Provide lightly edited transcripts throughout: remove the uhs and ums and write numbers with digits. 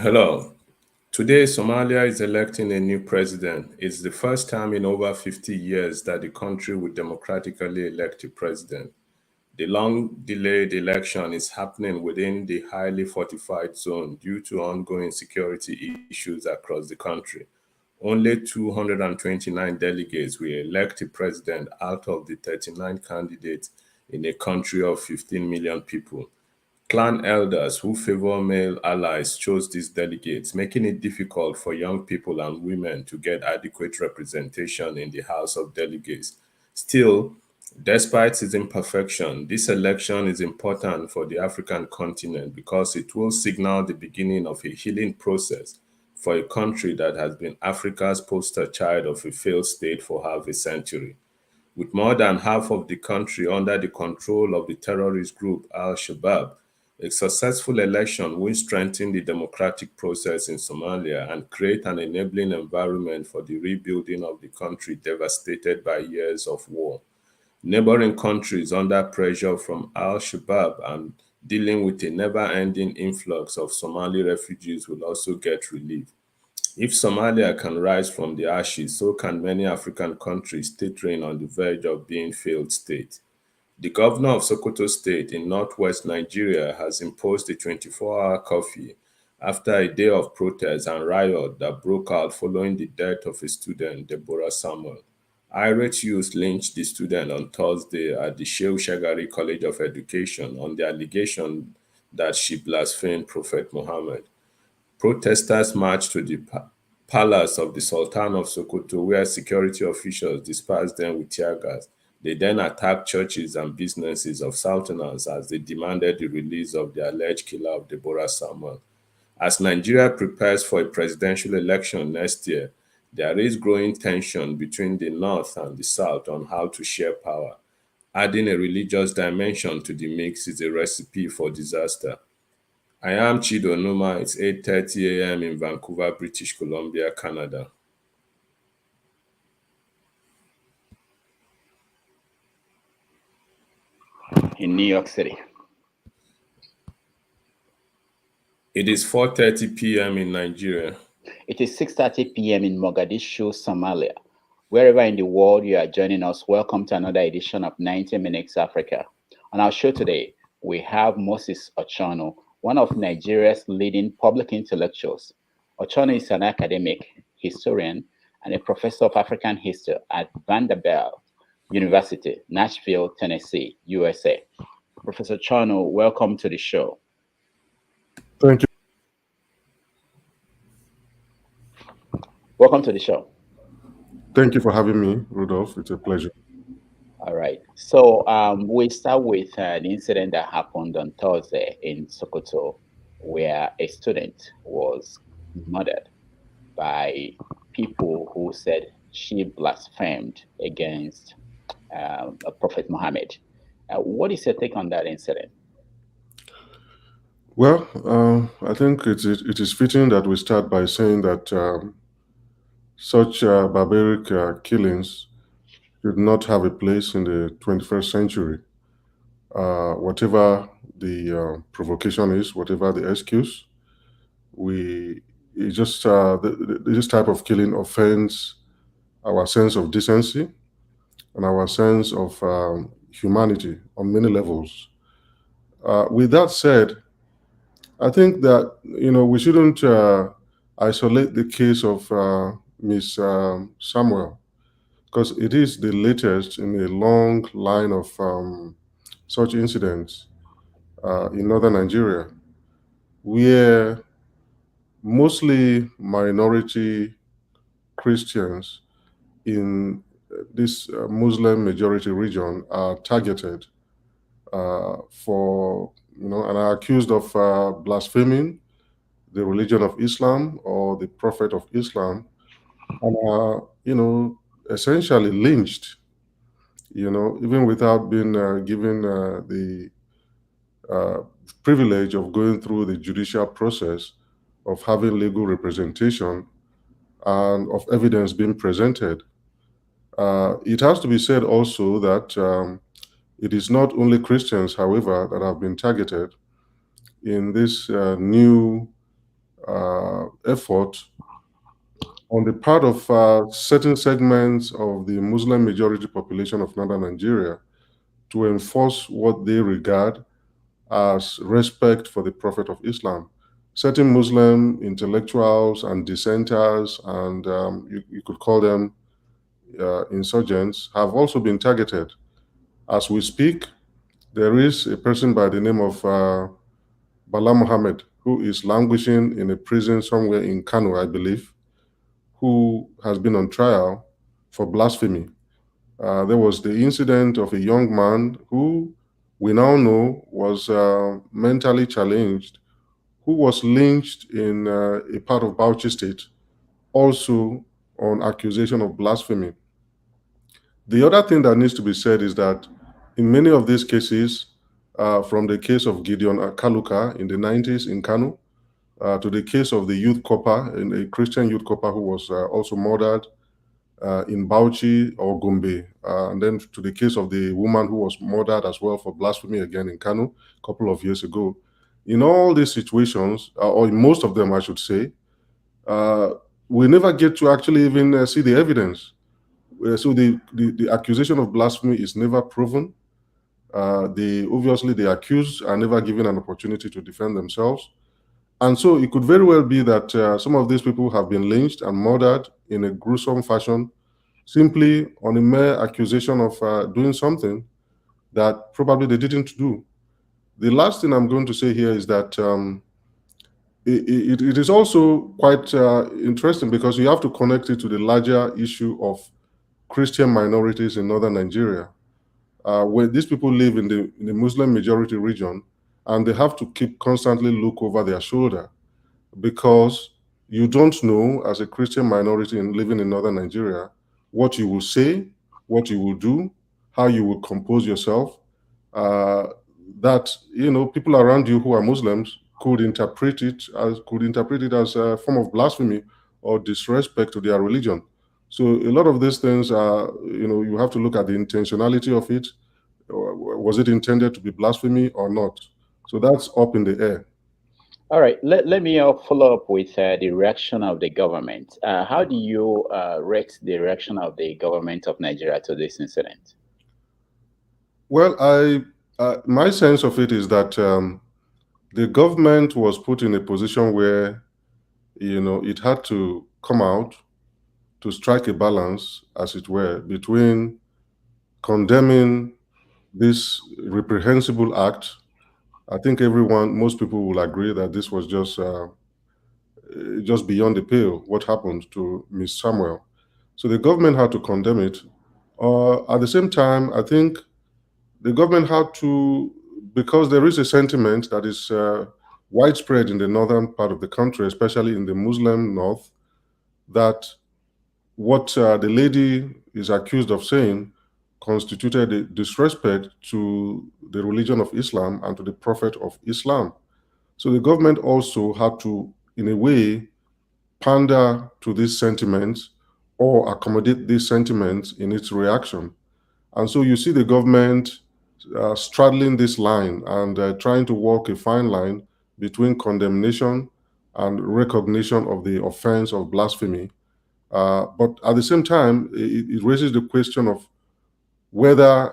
Hello. Today, Somalia is electing a new president. It's the first time in over 50 years that the country will democratically elect a president. The long delayed election is happening within the highly fortified zone due to ongoing security issues across the country. Only 229 delegates will elect a president out of the 39 candidates in a country of 15 million people. Clan elders who favor male allies chose these delegates, making it difficult for young people and women to get adequate representation in the House of Delegates. Still, despite its imperfection, this election is important for the African continent because it will signal the beginning of a healing process for a country that has been Africa's poster child of a failed state for half a century. With more than half of the country under the control of the terrorist group Al-Shabaab, a successful election will strengthen the democratic process in Somalia and create an enabling environment for the rebuilding of the country devastated by years of war. Neighboring countries under pressure from Al-Shabaab and dealing with a never-ending influx of Somali refugees will also get relief. If Somalia can rise from the ashes, so can many African countries teetering on the verge of being failed states. The governor of Sokoto State in northwest Nigeria has imposed a 24-hour curfew after a day of protest and riot that broke out following the death of a student, Deborah Samuel. Irate youth lynched the student on Thursday at the Shehu Shagari College of Education on the allegation that she blasphemed Prophet Muhammad. Protesters marched to the palace of the Sultan of Sokoto, where security officials dispersed them with tear gas. They then attacked churches and businesses of Southerners as they demanded the release of the alleged killer of Deborah Samuel. As Nigeria prepares for a presidential election next year, there is growing tension between the North and the South on how to share power. Adding a religious dimension to the mix is a recipe for disaster. I am Chido Numa. It's 8:30 a.m. in Vancouver, British Columbia, Canada. In New York City. It is 4:30 p.m. in Nigeria. It is 6:30 p.m. in Mogadishu, Somalia. Wherever in the world you are joining us, welcome to another edition of 90 Minutes Africa. On our show today, we have Moses Ochonu, one of Nigeria's leading public intellectuals. Ochonu is an academic, historian, and a professor of African history at Vanderbilt University, Nashville, Tennessee, USA. Professor Ochonu, welcome to the show. Thank you. Welcome to the show. Thank you for having me, Rudolph. It's a pleasure. All right. So we start with the incident that happened on Thursday in Sokoto, where a student was murdered by people who said she blasphemed against Prophet Muhammad. What is your take on that incident? Well, I think it is fitting that we start by saying that such barbaric killings should not have a place in the 21st century. Whatever the provocation is, whatever the excuse, this type of killing offends our sense of decency and our sense of humanity on many levels. With that said, I think that we shouldn't isolate the case of Miss Samuel, because it is the latest in a long line of such incidents in northern Nigeria, where mostly minority Christians in this Muslim majority region are targeted for, and are accused of blaspheming the religion of Islam or the Prophet of Islam, and are, essentially lynched, even without being given the privilege of going through the judicial process of having legal representation and of evidence being presented. It has to be said also that it is not only Christians, however, that have been targeted in this new effort on the part of certain segments of the Muslim majority population of northern Nigeria to enforce what they regard as respect for the Prophet of Islam. Certain Muslim intellectuals and dissenters, and you could call them insurgents, have also been targeted. As we speak, there is a person by the name of Bala Mohammed who is languishing in a prison somewhere in Kano, I believe, who has been on trial for blasphemy. There was the incident of a young man who we now know was mentally challenged, who was lynched in a part of Bauchi State, also on accusation of blasphemy. The other thing that needs to be said is that in many of these cases, from the case of Gideon Kaluka in the 90s in Kano, to the case of the youth copper, a Christian youth copper who was also murdered in Bauchi or Gombe, and then to the case of the woman who was murdered as well for blasphemy again in Kano a couple of years ago. In all these situations, or in most of them, I should say, we never get to actually even see the evidence. So the accusation of blasphemy is never proven. Obviously the accused are never given an opportunity to defend themselves. And so it could very well be that some of these people have been lynched and murdered in a gruesome fashion simply on a mere accusation of doing something that probably they didn't do. The last thing I'm going to say here is that it is also quite interesting because you have to connect it to the larger issue of Christian minorities in northern Nigeria, where these people live in the Muslim majority region, and they have to keep constantly look over their shoulder because you don't know, as a Christian minority living in northern Nigeria, what you will say, what you will do, how you will compose yourself. That people around you who are Muslims could interpret it as a form of blasphemy or disrespect to their religion. So a lot of these things are, you have to look at the intentionality of it. Was it intended to be blasphemy or not? So that's up in the air. All right, let me follow up with the reaction of the government. How do you rate the reaction of the government of Nigeria to this incident? Well, my sense of it is that the government was put in a position where, it had to come out to strike a balance, as it were, between condemning this reprehensible act. I think most people will agree that this was just beyond the pale, what happened to Miss Samuel. So the government had to condemn it. At the same time, I think the government had to, because there is a sentiment that is widespread in the northern part of the country, especially in the Muslim north, that what the lady is accused of saying constituted a disrespect to the religion of Islam and to the Prophet of Islam. So the government also had to, in a way, pander to these sentiments or accommodate these sentiments in its reaction. And so you see the government straddling this line and trying to walk a fine line between condemnation and recognition of the offense of blasphemy. But at the same time, it raises the question of whether,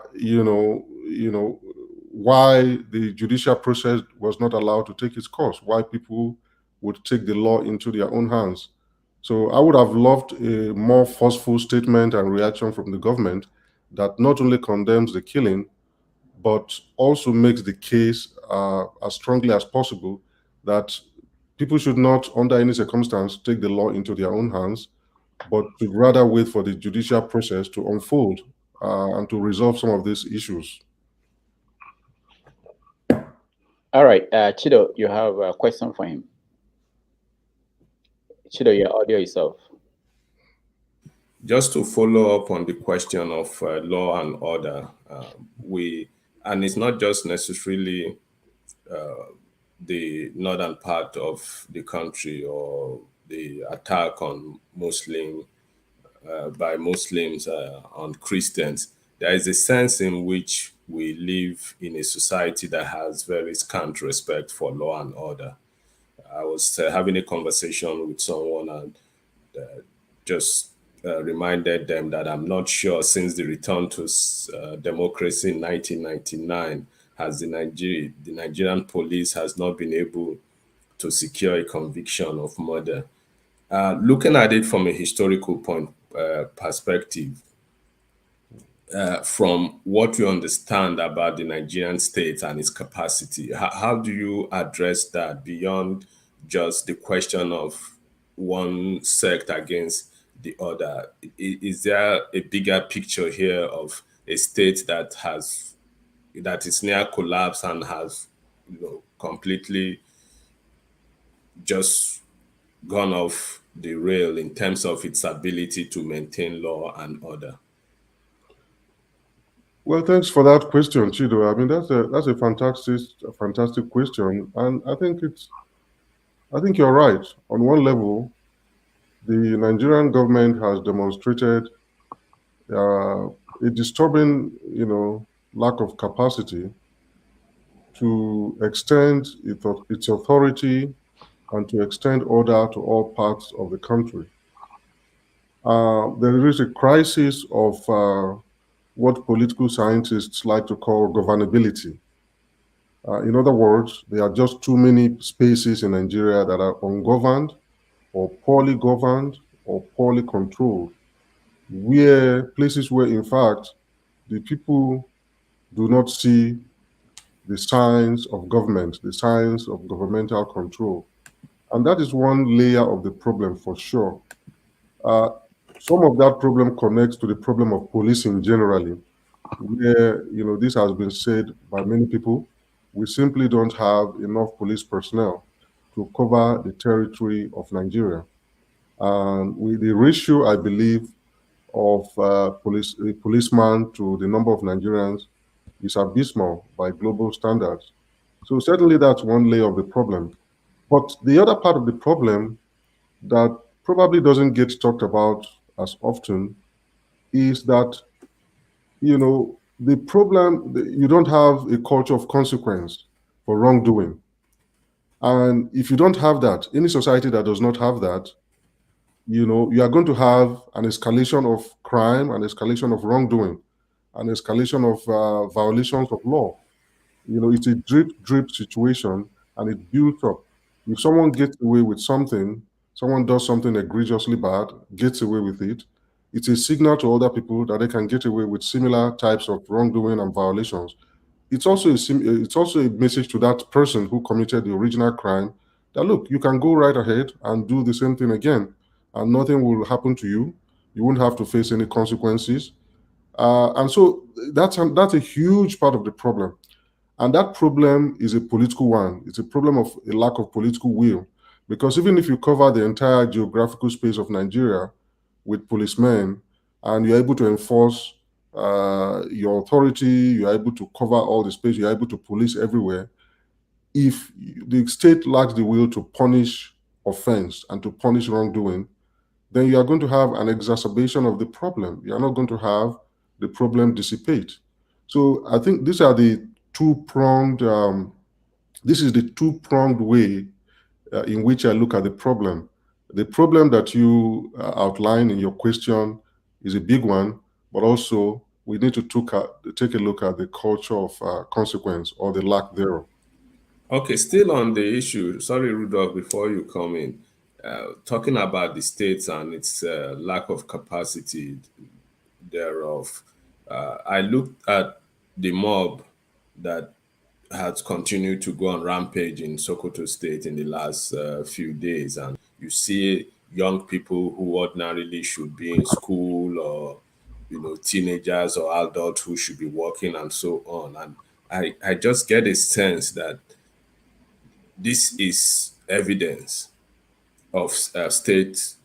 why the judicial process was not allowed to take its course, why people would take the law into their own hands. So I would have loved a more forceful statement and reaction from the government that not only condemns the killing, but also makes the case as strongly as possible that people should not, under any circumstance, take the law into their own hands, but should rather wait for the judicial process to unfold and to resolve some of these issues. All right, Chido, you have a question for him. Chido, your audio is off. Just to follow up on the question of law and order, and it's not just necessarily the northern part of the country or the attack on by Muslims on Christians. There is a sense in which we live in a society that has very scant respect for law and order. I was having a conversation with someone and just reminded them that I'm not sure since the return to democracy in 1999 has the Nigerian police has not been able to secure a conviction of murder. Looking at it from a historical perspective, from what you understand about the Nigerian state and its capacity, how do you address that beyond just the question of one sect against the other? Is there a bigger picture here of a state that is near collapse and has, completely just gone off the rail in terms of its ability to maintain law and order? Well, thanks for that question, Chido. I mean, that's a fantastic question, and I think you're right. On one level, the Nigerian government has demonstrated a disturbing, lack of capacity to extend its authority and to extend order to all parts of the country. There is a crisis of what political scientists like to call governability. In other words, there are just too many spaces in Nigeria that are ungoverned or poorly governed or poorly controlled, where places where, in fact, the people do not see the signs of government, the signs of governmental control. And that is one layer of the problem for sure. Some of that problem connects to the problem of policing generally, where, this has been said by many people. We simply don't have enough police personnel to cover the territory of Nigeria. And with the ratio, I believe, of a policeman to the number of Nigerians is abysmal by global standards. So certainly that's one layer of the problem. But the other part of the problem that probably doesn't get talked about as often is that, the problem, you don't have a culture of consequence for wrongdoing. And if you don't have that, any society that does not have that, you are going to have an escalation of crime, an escalation of wrongdoing, an escalation of violations of law. It's a drip situation, and it builds up. If someone gets away with something, someone does something egregiously bad, gets away with it, it's a signal to other people that they can get away with similar types of wrongdoing and violations. It's also a message to that person who committed the original crime that, look, you can go right ahead and do the same thing again, and nothing will happen to you. You won't have to face any consequences. And so that's a huge part of the problem. And that problem is a political one. It's a problem of a lack of political will. Because even if you cover the entire geographical space of Nigeria with policemen and you're able to enforce your authority, you're able to cover all the space, you're able to police everywhere, if the state lacks the will to punish offense and to punish wrongdoing, then you are going to have an exacerbation of the problem. You are not going to have the problem dissipate. So I think these are the two-pronged, this is the two-pronged way in which I look at the problem. The problem that you outline in your question is a big one, but also we need to take a look at the culture of consequence or the lack thereof. Okay, still on the issue, sorry, Rudolph, before you come in, talking about the states and its lack of capacity thereof, I looked at the mob that has continued to go on rampage in Sokoto State in the last few days, and you see young people who ordinarily should be in school, or teenagers or adults who should be working and so on. And I just get a sense that this is evidence of state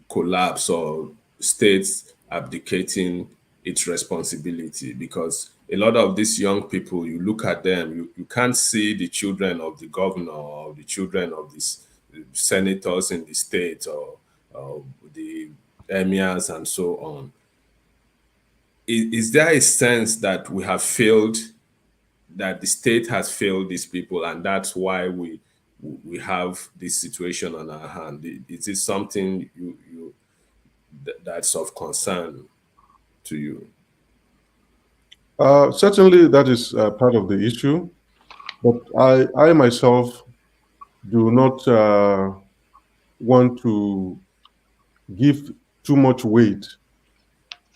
collapse or states abdicating its responsibility, because a lot of these young people, you look at them, you can't see the children of the governor or the children of these senators in the state, or the emirs and so on. Is there a sense that we have failed, that the state has failed these people, and that's why we we have this situation on our hand? Is it something that's of concern to you? Certainly, that is part of the issue. But I myself do not want to give too much weight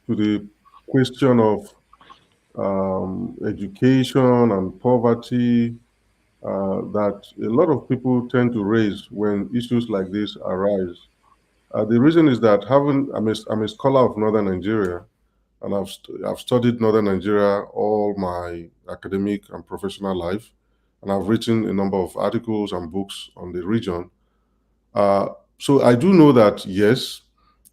to the question of education and poverty that a lot of people tend to raise when issues like this arise. The reason is that I'm a scholar of Northern Nigeria, and I've studied Northern Nigeria all my academic and professional life, and I've written a number of articles and books on the region. So I do know that, yes,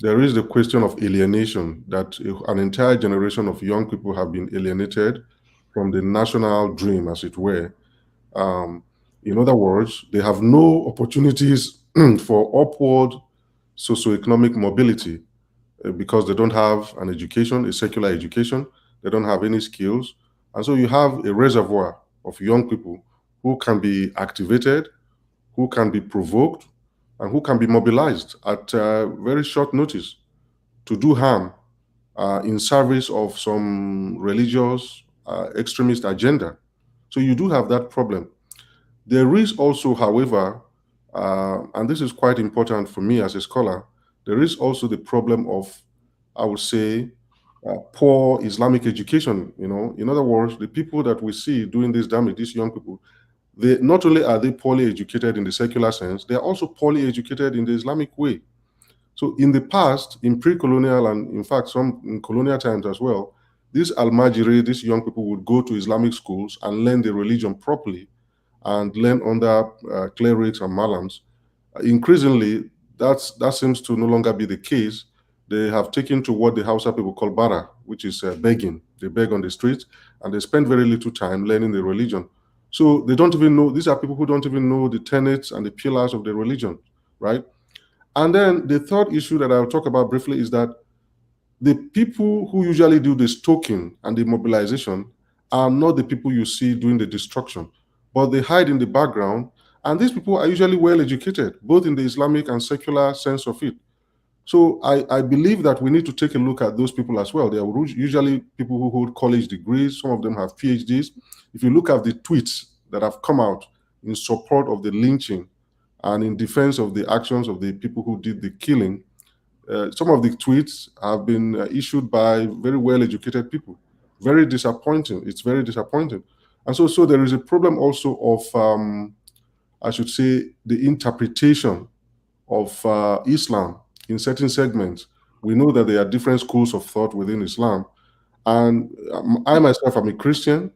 there is the question of alienation, that an entire generation of young people have been alienated from the national dream, as it were. In other words, they have no opportunities for upward socioeconomic mobility because they don't have an education, a secular education, they don't have any skills. And so you have a reservoir of young people who can be activated, who can be provoked, and who can be mobilized at very short notice to do harm in service of some religious extremist agenda. So you do have that problem. There is also, however, and this is quite important for me as a scholar, there is also the problem of, I would say, poor Islamic education. In other words, the people that we see doing this damage, these young people, they not only are they poorly educated in the secular sense, they are also poorly educated in the Islamic way. So in the past, in pre-colonial and in fact some in colonial times as well, these almajiri, these young people would go to Islamic schools and learn the religion properly and learn under clerics and malams. Increasingly, that seems to no longer be the case. They have taken to what the Hausa people call bara, which is begging. They beg on the streets, and they spend very little time learning the religion. So they don't even know, these are people who don't even know the tenets and the pillars of the religion, right? And then the third issue that I'll talk about briefly is that the people who usually do the stoking and the mobilization are not the people you see doing the destruction, but they hide in the background. And these people are usually well educated, both in the Islamic and secular sense of it. So I believe that we need to take a look at those people as well. They are usually people who hold college degrees. Some of them have PhDs. If you look at the tweets that have come out in support of the lynching and in defense of the actions of the people who did the killing, some of the tweets have been issued by very well-educated people. Very disappointing. It's very disappointing. And so there is a problem also of, I should say, the interpretation of Islam in certain segments. We know that there are different schools of thought within Islam. And I myself am a Christian,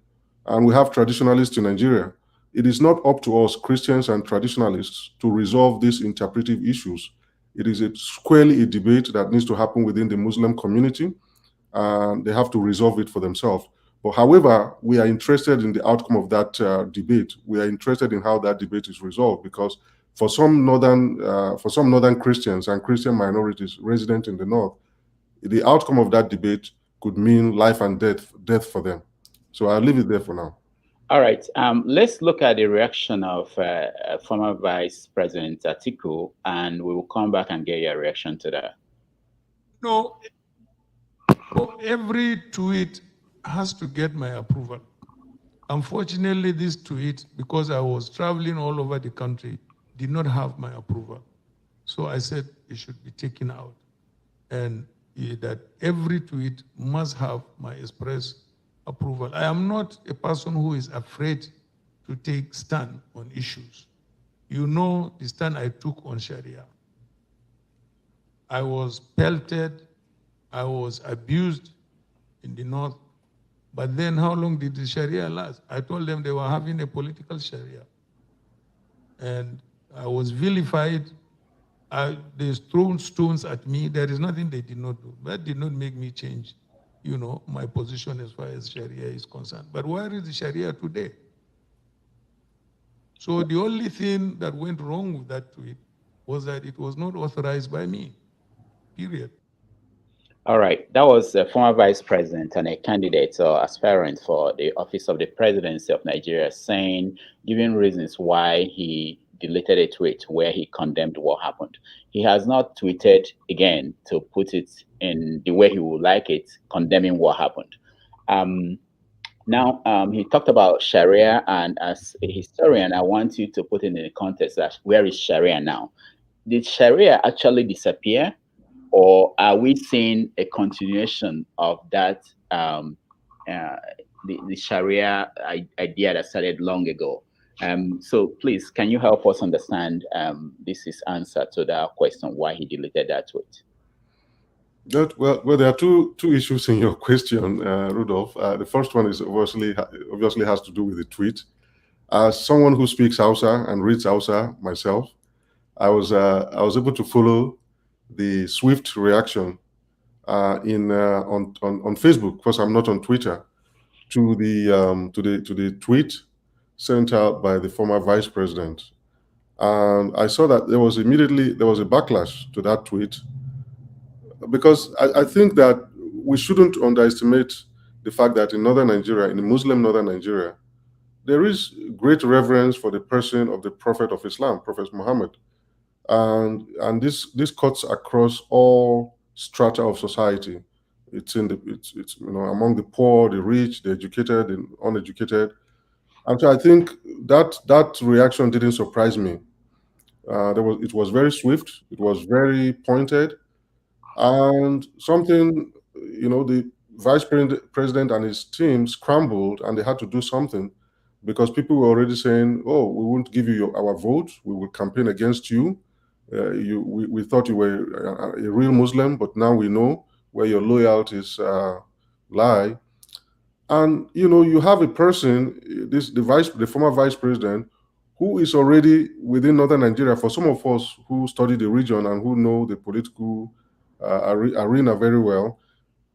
and we have traditionalists in Nigeria. It is not up to us, Christians and traditionalists, to resolve these interpretive issues. It is squarely a debate that needs to happen within the Muslim community, and they have to resolve it for themselves. But however, we are interested in the outcome of that debate. We are interested in how that debate is resolved, because for some northern Christians and Christian minorities resident in the north, the outcome of that debate could mean life and death for them. So I'll leave it there for now. All right. Let's look at the reaction of former Vice President Atiku, and we will come back and get your reaction to that. No, every tweet has to get my approval. Unfortunately, this tweet, because I was traveling all over the country, did not have my approval. So I said it should be taken out, and that every tweet must have my express approval. I am not a person who is afraid to take stand on issues. You know the stand I took on Sharia. I was pelted, I was abused in the north, but then how long did the Sharia last? I told them they were having a political Sharia. And I was vilified. They threw stones at me. There is nothing they did not do. That did not make me change, my position as far as Sharia is concerned. But where is the Sharia today? So the only thing that went wrong with that tweet was that it was not authorized by me, period. All right, that was a former vice president and a candidate or aspirant for the office of the presidency of Nigeria giving reasons why he deleted a tweet where he condemned what happened. He has not tweeted again, to put it in the way he would like it, condemning what happened. Now, he talked about Sharia, and as a historian, I want you to put it in the context that where is Sharia now? Did Sharia actually disappear, or are we seeing a continuation of that, the Sharia idea that started long ago? So please, can you help us understand this is answer to that question, why he deleted that tweet? Well, there are two issues in your question, Rudolph. The first one is obviously has to do with the tweet. As someone who speaks Hausa and reads Hausa myself, I was able to follow the swift reaction on Facebook, because I'm not on Twitter, to the tweet sent out by the former vice president. And I saw that there was a backlash to that tweet, because I think that we shouldn't underestimate the fact that in northern Nigeria, in Muslim northern Nigeria, there is great reverence for the person of the Prophet of Islam, Prophet Muhammad. And this cuts across all strata of society. It's among the poor, the rich, the educated, the uneducated. And so I think that reaction didn't surprise me. It was very swift, it was very pointed, and something, the vice president and his team scrambled, and they had to do something, because people were already saying, "Oh, we won't give you our vote. We will campaign against you. We thought you were a real Muslim, but now we know where your loyalties lie." And you have a person, the former vice president, who is already within northern Nigeria. For some of us who study the region and who know the political arena very well,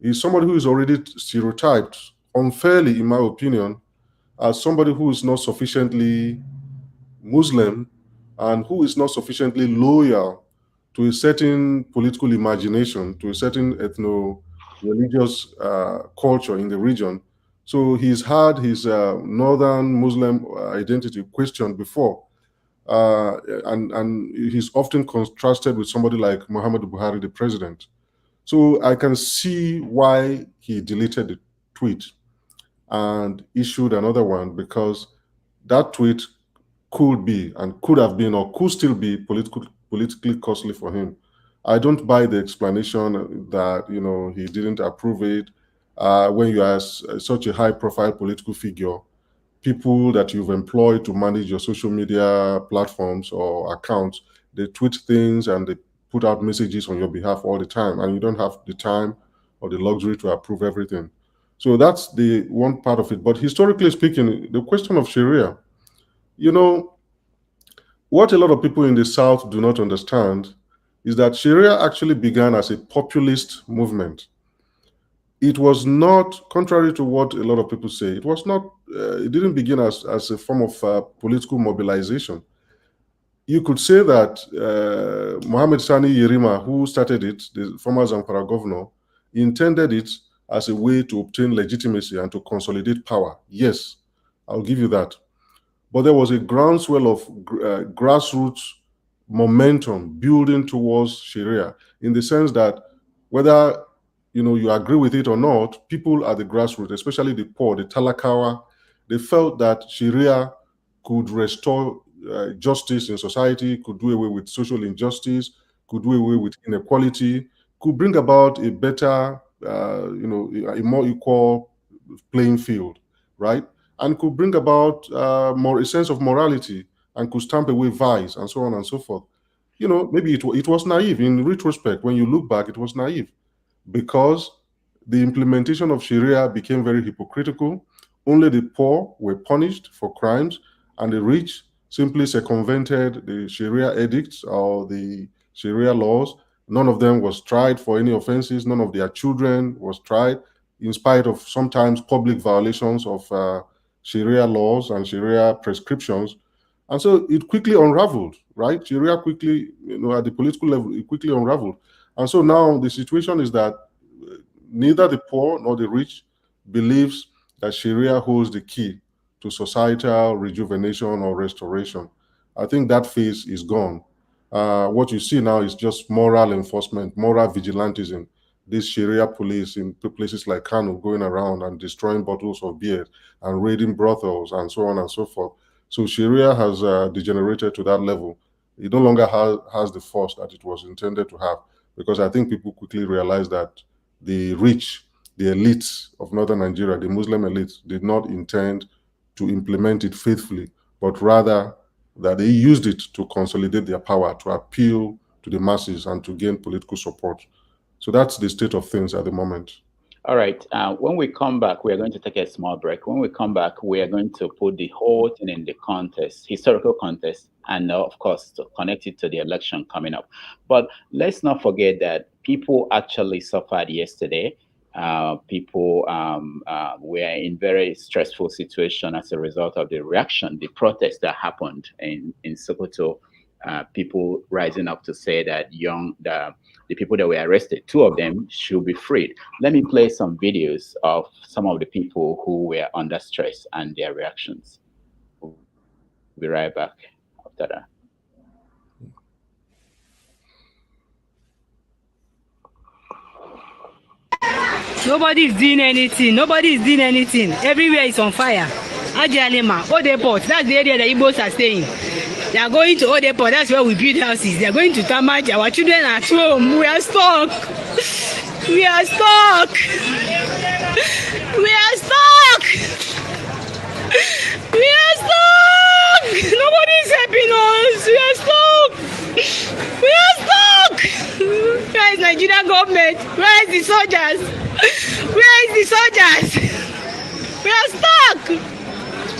is somebody who is already stereotyped unfairly, in my opinion, as somebody who is not sufficiently Muslim and who is not sufficiently loyal to a certain political imagination, to a certain ethno-religious culture in the region. So he's had his northern Muslim identity questioned before. And he's often contrasted with somebody like Muhammadu Buhari, the president. So I can see why he deleted the tweet and issued another one, because that tweet could be and could have been or could still be politically costly for him. I don't buy the explanation that he didn't approve it. When you are such a high-profile political figure, people that you've employed to manage your social media platforms or accounts, they tweet things and they put out messages on your behalf all the time, and you don't have the time or the luxury to approve everything. So that's the one part of it. But historically speaking, the question of Sharia, what a lot of people in the South do not understand is that Sharia actually began as a populist movement. It was not, contrary to what a lot of people say, it didn't begin as a form of political mobilization. You could say that Mohammed Sani Yerima, who started it, the former Zamfara governor, intended it as a way to obtain legitimacy and to consolidate power. Yes, I'll give you that. But there was a groundswell of grassroots momentum building towards Sharia, in the sense that whether you agree with it or not, people at the grassroots, especially the poor, the Talakawa, they felt that Sharia could restore justice in society, could do away with social injustice, could do away with inequality, could bring about a better, a more equal playing field, right? And could bring about a sense of morality, and could stamp away vice, and so on and so forth. Maybe it was naive. In retrospect, when you look back, it was naive, because the implementation of Sharia became very hypocritical. Only the poor were punished for crimes, and the rich simply circumvented the Sharia edicts or the Sharia laws. None of them was tried for any offenses. None of their children was tried, in spite of sometimes public violations of Sharia laws and Sharia prescriptions. And so it quickly unraveled, right? Sharia quickly, at the political level, it quickly unraveled. And so now the situation is that neither the poor nor the rich believes that Sharia holds the key to societal rejuvenation or restoration. I think that phase is gone. What you see now is just moral enforcement, moral vigilantism. This Sharia police in places like Kano going around and destroying bottles of beer and raiding brothels and so on and so forth. So Sharia has degenerated to that level. It no longer has the force that it was intended to have, because I think people quickly realized that the rich, the elites of northern Nigeria, the Muslim elites, did not intend to implement it faithfully, but rather that they used it to consolidate their power, to appeal to the masses and to gain political support. So that's the state of things at the moment. All right. When we come back, we are going to take a small break. When we come back, we are going to put the whole thing in the context, historical context, and of course, to connect it to the election coming up. But let's not forget that people actually suffered yesterday. People were in very stressful situation as a result of the reaction, the protest that happened in Sokoto. People rising up to say that the people that were arrested, 2 of them, should be freed. Let me play some videos of some of the people who were under stress and their reactions. We'll be right back after that. Nobody is doing anything. Nobody is doing anything. Everywhere is on fire. Ajalema, Odeport, that's the area the Igbos are staying. They are going to Odeport, that's where we build houses. They are going to Tamaji. Our children are at home. We are stuck. We are stuck. We are stuck. We are stuck. Nobody is helping us. We are stuck. We are stuck. Where is Nigerian government? Where is the soldiers? Where is the soldiers? We are stuck.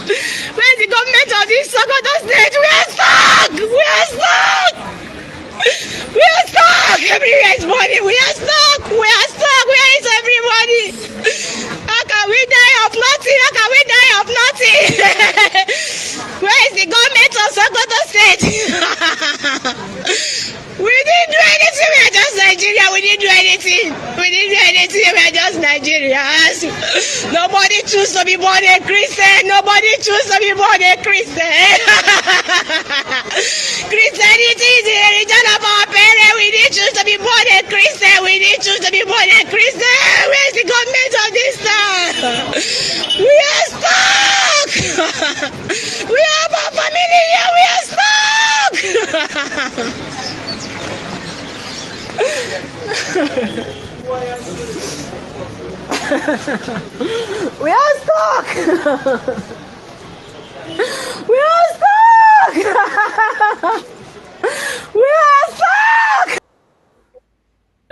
Where is the government of this Sokoto state? We are stuck. We are stuck. We are stuck. Everywhere is money. We are stuck. We are stuck. Where is everybody? How can we die of nothing? How can we die of nothing? Where is the government of Sokoto state? We didn't do anything. We are just Nigeria. We didn't do anything. We didn't do anything. We are just Nigerians. Nobody choose to be born a Christian. Nobody choose to be born a Christian. Christianity is the religion of our parents. We didn't choose to be born a Christian. We didn't choose to be born a Christian. Where is the government of this time? We are stuck. We have a family here. We are stuck. We are stuck. We are stuck. We are stuck.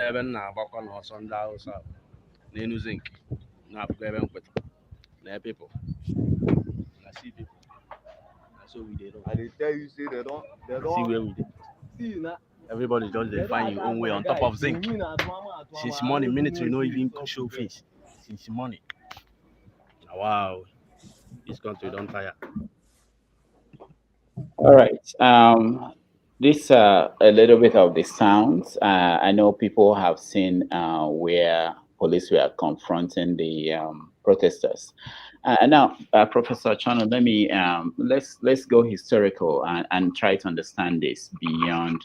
Even now, back on us on the house, Nenu zinc. Now, even with their people. I see people. That's what we did. I did tell you, say they don't. See where we did. See now. Everybody just they find your own way on top of zinc. Since morning, minutes we know even show face. Since morning. Wow, this country don't tire. All right. This a little bit of the sounds. I know people have seen where police were confronting the protesters. Now, Professor Ochonu, let me let's go historical and try to understand this beyond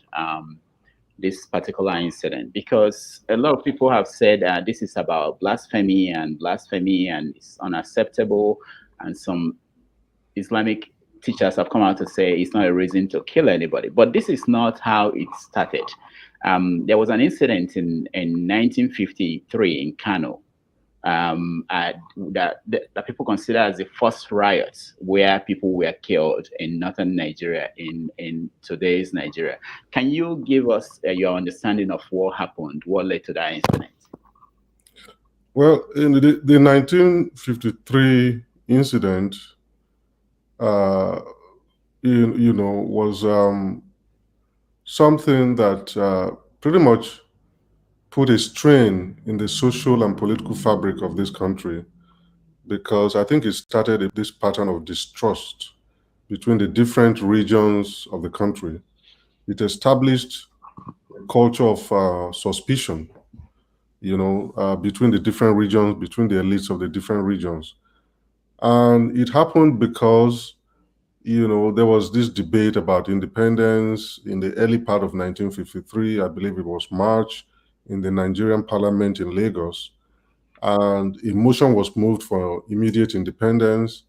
this particular incident, because a lot of people have said this is about blasphemy and it's unacceptable, and some Islamic teachers have come out to say it's not a reason to kill anybody. But this is not how it started. There was an incident in 1953 in Kano that people consider as the first riots where people were killed in northern Nigeria, in today's Nigeria. Can you give us your understanding of what happened, what led to that incident? Well, in the 1953 incident, was something that pretty much put a strain in the social and political fabric of this country, because I think it started this pattern of distrust between the different regions of the country. It established a culture of suspicion, between the different regions, between the elites of the different regions. And it happened because there was this debate about independence in the early part of 1953. I believe it was March, in the Nigerian parliament in Lagos. And a motion was moved for immediate independence.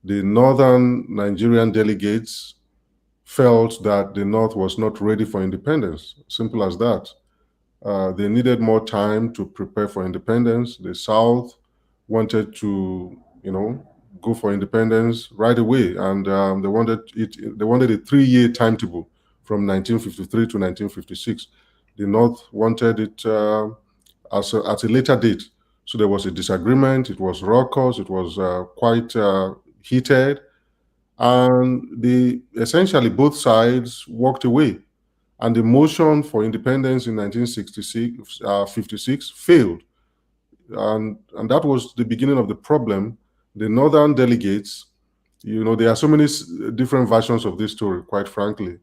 The northern Nigerian delegates felt that the North was not ready for independence. Simple as that. They needed more time to prepare for independence. The South wanted to, go for independence right away, and they wanted it. They wanted a 3-year timetable from 1953 to 1956. The North wanted it at a later date. So there was a disagreement. It was raucous. It was quite heated, and essentially both sides walked away. And the motion for independence in 1956 failed, and that was the beginning of the problem. The northern delegates, there are so many different versions of this story, quite frankly,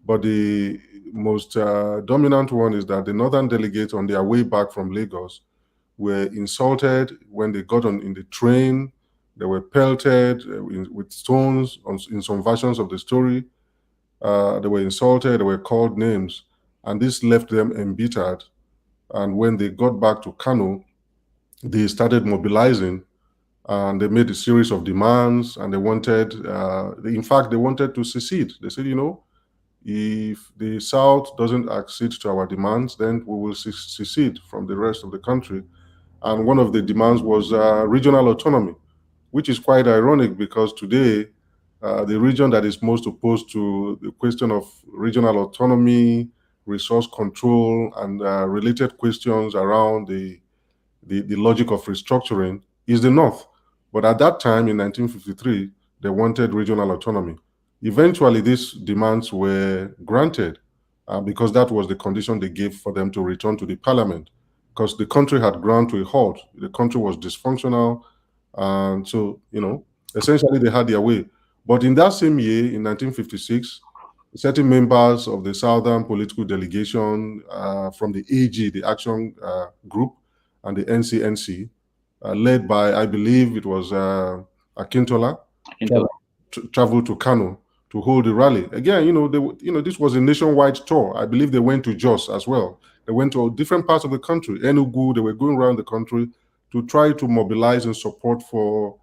but the most dominant one is that the northern delegates, on their way back from Lagos, were insulted when they got on in the train. They were pelted with stones in some versions of the story. They were insulted, they were called names, and this left them embittered. And when they got back to Kano, they started mobilizing, and they made a series of demands, and they wanted, in fact, they wanted to secede. They said, if the South doesn't accede to our demands, then we will secede from the rest of the country. And one of the demands was regional autonomy, which is quite ironic because today, the region that is most opposed to the question of regional autonomy, resource control, and related questions around the logic of restructuring is the North. But at that time, in 1953, they wanted regional autonomy. Eventually, these demands were granted because that was the condition they gave for them to return to the parliament, because the country had ground to a halt. The country was dysfunctional. And so, essentially they had their way. But in that same year, in 1956, certain members of the Southern political delegation from the AG, the Action Group, and the NCNC, led by, I believe it was Akintola, traveled to Kano to hold a rally. Again, this was a nationwide tour. I believe they went to Jos as well. They went to different parts of the country. Enugu, they were going around the country to try to mobilize and support for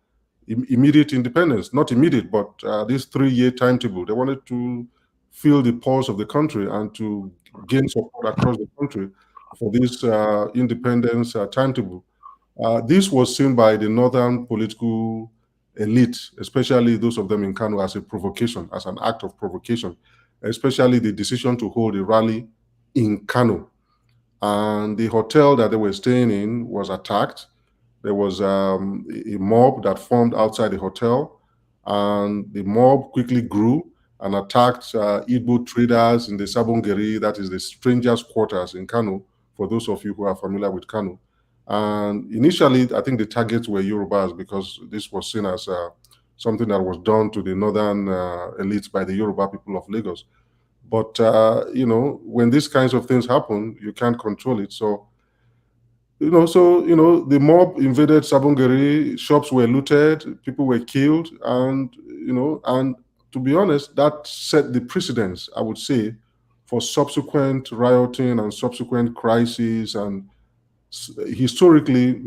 immediate independence. Not immediate, but this 3-year timetable. They wanted to feel the pulse of the country and to gain support across the country for this independence timetable. This was seen by the northern political elite, especially those of them in Kano, as a provocation, as an act of provocation, especially the decision to hold a rally in Kano. And the hotel that they were staying in was attacked. There was a mob that formed outside the hotel, and the mob quickly grew and attacked Igbo traders in the Sabongeri, that is the strangers' quarters in Kano, for those of you who are familiar with Kano. And initially, I think the targets were Yorubas because this was seen as something that was done to the northern elites by the Yoruba people of Lagos. But, when these kinds of things happen, you can't control it. So, the mob invaded Sabongeri, shops were looted, people were killed. And, and to be honest, that set the precedence, I would say, for subsequent rioting and subsequent crises. And historically,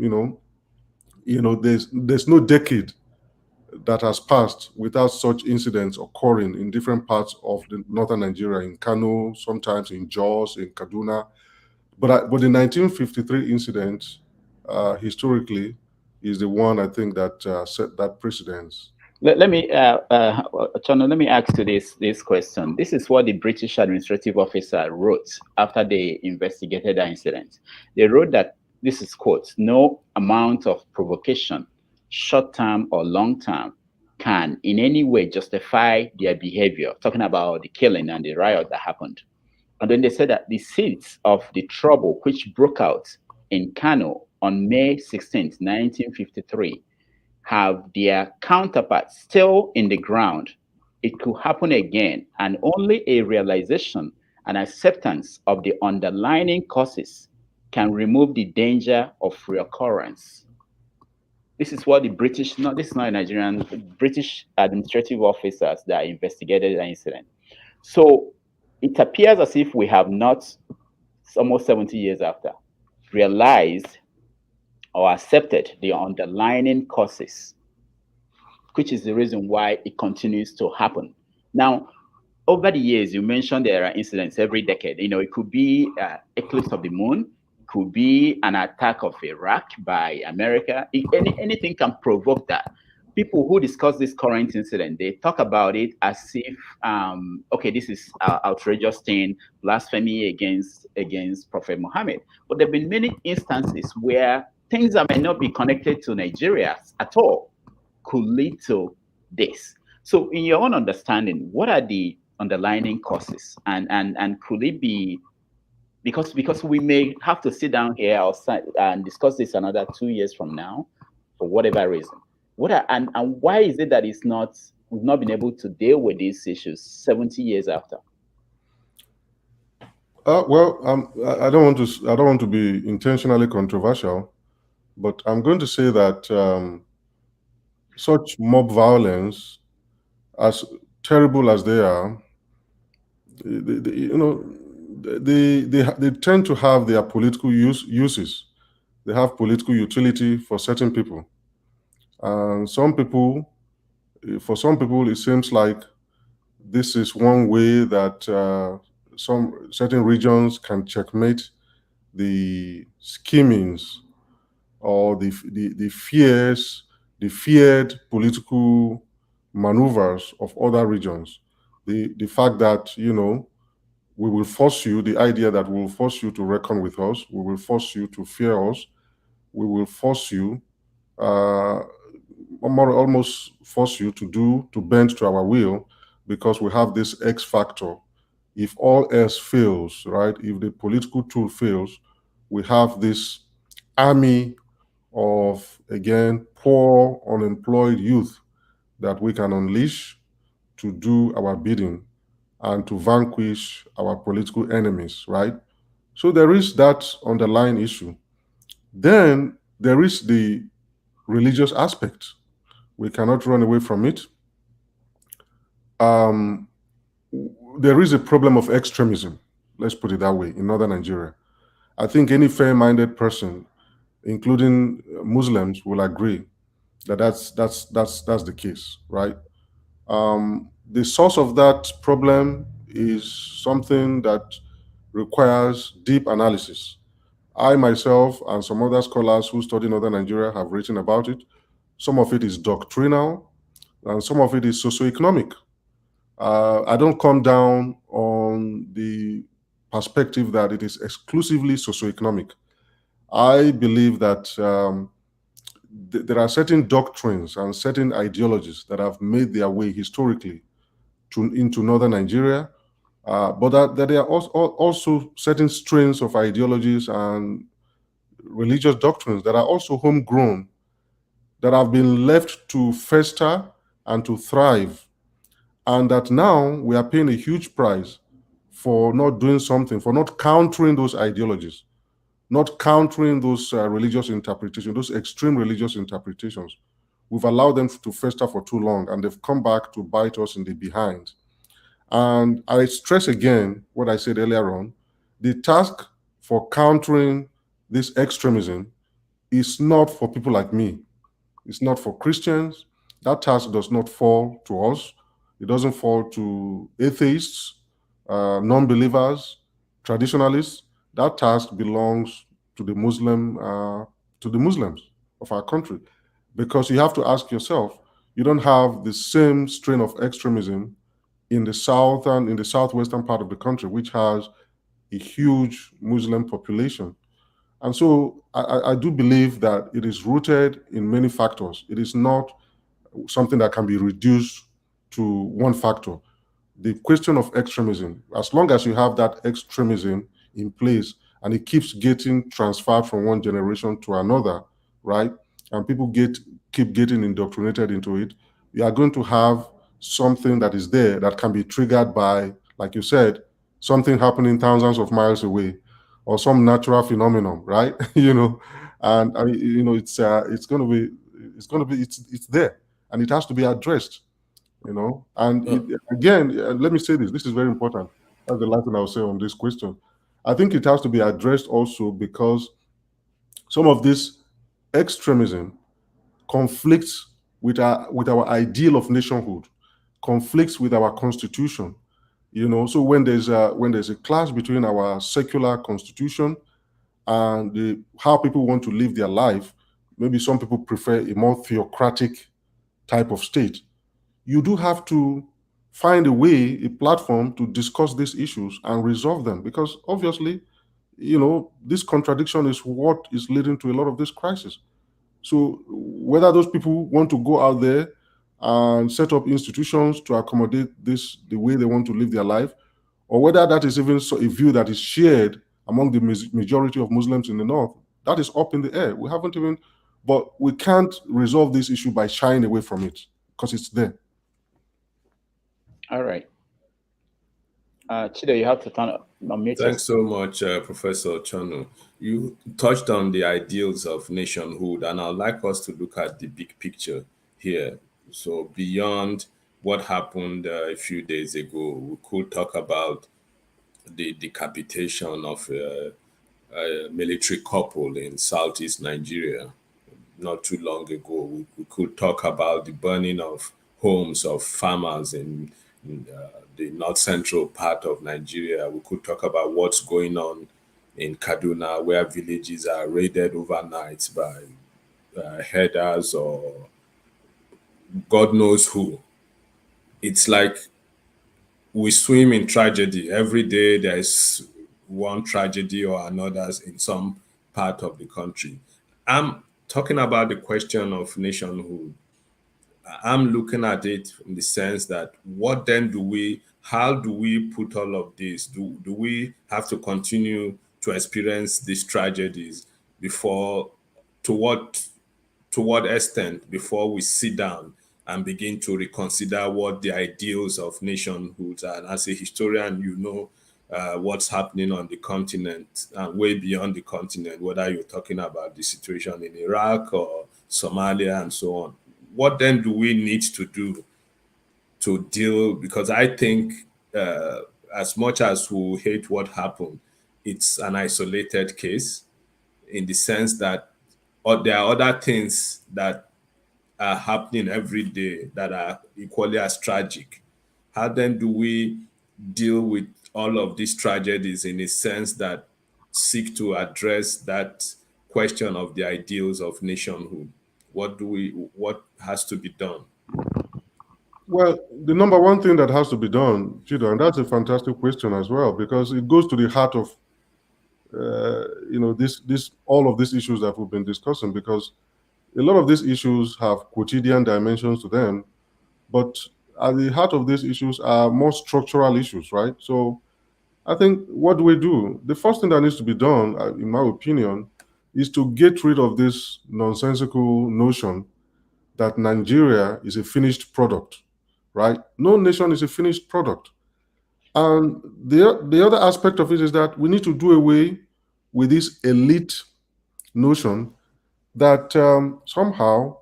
there's no decade that has passed without such incidents occurring in different parts of the northern Nigeria, in Kano, sometimes in Jos, in Kaduna. But the 1953 incident, historically, is the one I think that set that precedence. Let me, Ochonu, let me ask you this question. This is what the British administrative officer wrote after they investigated the incident. They wrote that, this is quote, "No amount of provocation, short-term or long-term, can in any way justify their behavior," talking about the killing and the riot that happened. And then they said that the seeds of the trouble which broke out in Kano on May 16, 1953, have their counterparts still in the ground. It could happen again, and only a realization and acceptance of the underlying causes can remove the danger of reoccurrence. This is what the British, no, this is not a Nigerian, British administrative officers that investigated the incident. So it appears as if we have not, almost 70 years after, realized or accepted the underlying causes, which is the reason why it continues to happen. Now, over the years, you mentioned there are incidents every decade. You know, it could be eclipse of the moon, could be an attack of Iraq by America. Anything can provoke that. People who discuss this current incident, they talk about it as if, okay, this is outrageous thing, blasphemy against Prophet Muhammad. But there have been many instances where things that may not be connected to Nigeria at all could lead to this. So, in your own understanding, what are the underlying causes, and could it be because we may have to sit down here outside and discuss this another 2 years from now for whatever reason? What are, and why is it that we've not been able to deal with these issues 70 years after? Well, I don't want to be intentionally controversial, but I'm going to say that such mob violence, as terrible as they are, they tend to have their political uses. They have political utility for certain people, and for some people, it seems like this is one way that some certain regions can checkmate the schemings or the feared political maneuvers of other regions. The fact that, we will force you, the idea that we will force you to reckon with us, we will force you to fear us, we will force you, almost force you to bend to our will, because we have this X factor. If all else fails, right, if the political tool fails, we have this army of, again, poor, unemployed youth that we can unleash to do our bidding and to vanquish our political enemies, right? So there is that underlying issue. Then there is the religious aspect. We cannot run away from it. There is a problem of extremism, let's put it that way, in northern Nigeria. I think any fair-minded person, including Muslims, will agree that that's the case, right? The source of that problem is something that requires deep analysis. I myself and some other scholars who study northern Nigeria have written about it. Some of it is doctrinal, and some of it is socioeconomic. I don't come down on the perspective that it is exclusively socioeconomic. I believe that there are certain doctrines and certain ideologies that have made their way historically into northern Nigeria, but that there are also certain strains of ideologies and religious doctrines that are also homegrown, that have been left to fester and to thrive, and that now we are paying a huge price for not doing something, for not countering those ideologies, not countering those religious interpretations, those extreme religious interpretations. We've allowed them to fester for too long, and they've come back to bite us in the behind. And I stress again what I said earlier on: the task for countering this extremism is not for people like me. It's not for Christians. That task does not fall to us. It doesn't fall to atheists, non-believers, traditionalists. That task belongs to the Muslims of our country, because you have to ask yourself: you don't have the same strain of extremism in the southwestern part of the country, which has a huge Muslim population. And so I do believe that it is rooted in many factors. It is not something that can be reduced to one factor. The question of extremism, as long as you have that extremism in place and it keeps getting transferred from one generation to another, right, and people keep getting indoctrinated into it, you are going to have something that is there that can be triggered by, like you said, something happening thousands of miles away, or some natural phenomenon, right? And I mean, it's going to be It's going to be, it's there, and it has to be addressed, And again, let me say this. This is very important. That's the last thing I'll say on this question. I think it has to be addressed also because some of this extremism conflicts with our ideal of nationhood, conflicts with our constitution. So when there's a clash between our secular constitution and how people want to live their life, maybe some people prefer a more theocratic type of state. You do have to find a way, a platform to discuss these issues and resolve them, because obviously, this contradiction is what is leading to a lot of this crisis. So whether those people want to go out there and set up institutions to accommodate this, the way they want to live their life, or whether that is even a view that is shared among the majority of Muslims in the North, that is up in the air. But we can't resolve this issue by shying away from it, because it's there. All right. Chido, you have to turn on mute. Thanks so much, Professor Ochonu. You touched on the ideals of nationhood, and I'd like us to look at the big picture here. So beyond what happened a few days ago, we could talk about the decapitation of a military couple in southeast Nigeria not too long ago. We could talk about the burning of homes of farmers in the north central part of Nigeria. We could talk about what's going on in Kaduna, where villages are raided overnight by herders or God knows who. It's like we swim in tragedy. Every day there's one tragedy or another in some part of the country. I'm talking about the question of nationhood. I'm looking at it in the sense that how do we put all of this? Do we have to continue to experience these tragedies before, to what extent before we sit down and begin to reconsider what the ideals of nationhood are? And as a historian, what's happening on the continent and way beyond the continent, whether you're talking about the situation in Iraq or Somalia and so on. What then do we need to do to deal? Because I think as much as we hate what happened, it's an isolated case in the sense that there are other things that are happening every day that are equally as tragic. How then do we deal with all of these tragedies in a sense that seek to address that question of the ideals of nationhood? What has to be done? Well, the number one thing that has to be done, Chido, and that's a fantastic question as well, because it goes to the heart of all of these issues that we've been discussing, because a lot of these issues have quotidian dimensions to them, but at the heart of these issues are more structural issues, right? So I think what do we do? The first thing that needs to be done, in my opinion, is to get rid of this nonsensical notion that Nigeria is a finished product, right? No nation is a finished product. And the other aspect of it is that we need to do away with this elite notion that somehow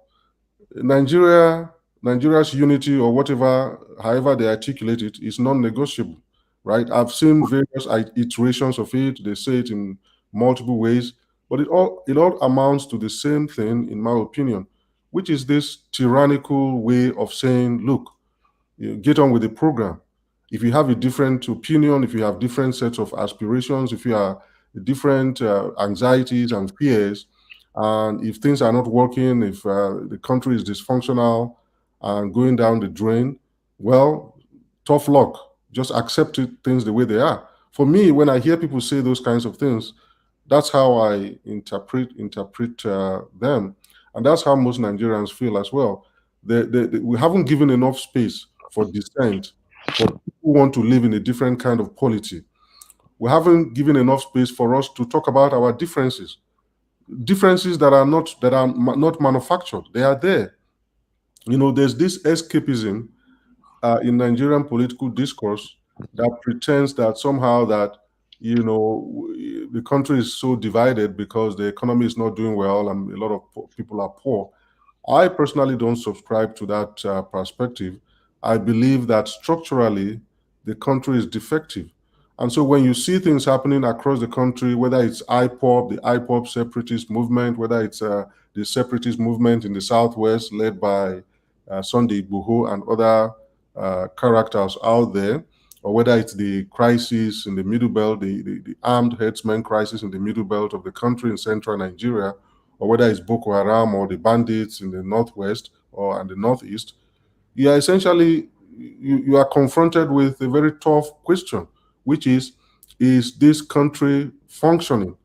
Nigeria's unity or whatever, however they articulate it, is non-negotiable, right? I've seen various iterations of it. They say it in multiple ways, but it all amounts to the same thing, in my opinion, which is this tyrannical way of saying, look, get on with the program. If you have a different opinion, if you have different sets of aspirations, if you have different anxieties and fears, and if things are not working, if the country is dysfunctional and going down the drain, well, tough luck. Just accept things the way they are. For me, when I hear people say those kinds of things, that's how I interpret them. And that's how most Nigerians feel as well. We haven't given enough space for dissent, for people who want to live in a different kind of polity. We haven't given enough space for us to talk about our differences that are not manufactured. They are there. There's this escapism in Nigerian political discourse that pretends that somehow that the country is so divided because the economy is not doing well and a lot of people are poor. I personally don't subscribe to that perspective. I believe that structurally the country is defective. And so when you see things happening across the country, whether it's IPOP, the IPOP separatist movement, whether it's the separatist movement in the Southwest led by Sunday Igboho and other characters out there, or whether it's the crisis in the Middle Belt, the armed herdsmen crisis in the Middle Belt of the country in central Nigeria, or whether it's Boko Haram or the bandits in the Northwest or and the Northeast, you are essentially you are confronted with a very tough question, which is this country functioning?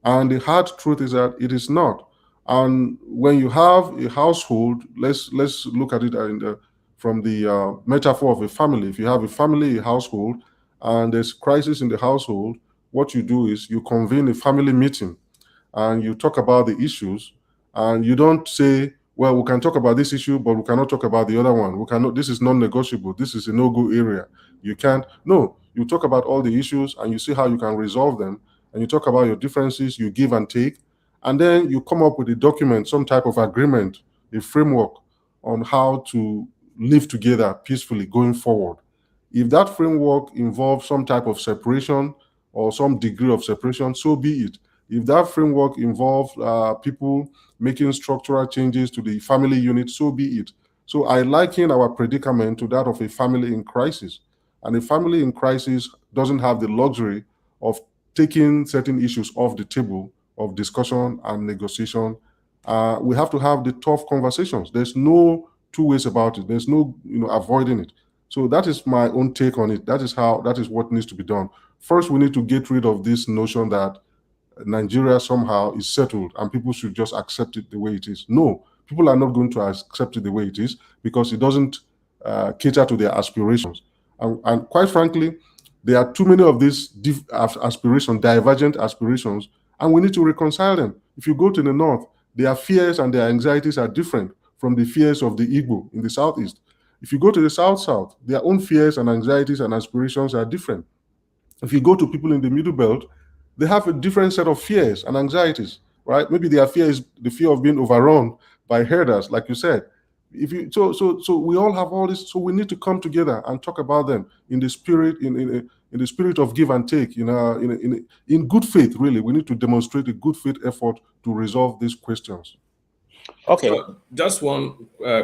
And the hard truth is that it is not. And when you have a household, let's look at it from the metaphor of a family. If you have a family, a household, and there's crisis in the household, what you do is you convene a family meeting and you talk about the issues, and you don't say, well, we can talk about this issue, but we cannot talk about the other one. We cannot, this is non-negotiable. This is a no-go area. You can't. No, you talk about all the issues and you see how you can resolve them, and you talk about your differences, you give and take, and then you come up with a document, some type of agreement, a framework on how to live together peacefully going forward. If that framework involves some type of separation or some degree of separation, so be it. If that framework involves people making structural changes to the family unit, so be it. So I liken our predicament to that of a family in crisis. And a family in crisis doesn't have the luxury of taking certain issues off the table of discussion and negotiation. We have to have the tough conversations. There's no two ways about it. There's no avoiding it. So that is my own take on it. That is what needs to be done. First, we need to get rid of this notion that Nigeria somehow is settled and people should just accept it the way it is. No, people are not going to accept it the way it is because it doesn't cater to their aspirations. And quite frankly, there are too many of these aspirations, divergent aspirations, and we need to reconcile them. If you go to the north, their fears and their anxieties are different from the fears of the Igbo in the southeast. If you go to the south, their own fears and anxieties and aspirations are different. If you go to people in the middle belt, they have a different set of fears and anxieties, right? Maybe their fear is the fear of being overrun by herders, like you said. If you so we all have all this, so we need to come together and talk about them in the spirit in the spirit of give and take, in good faith. Really, we need to demonstrate a good faith effort to resolve these questions. Okay. So just one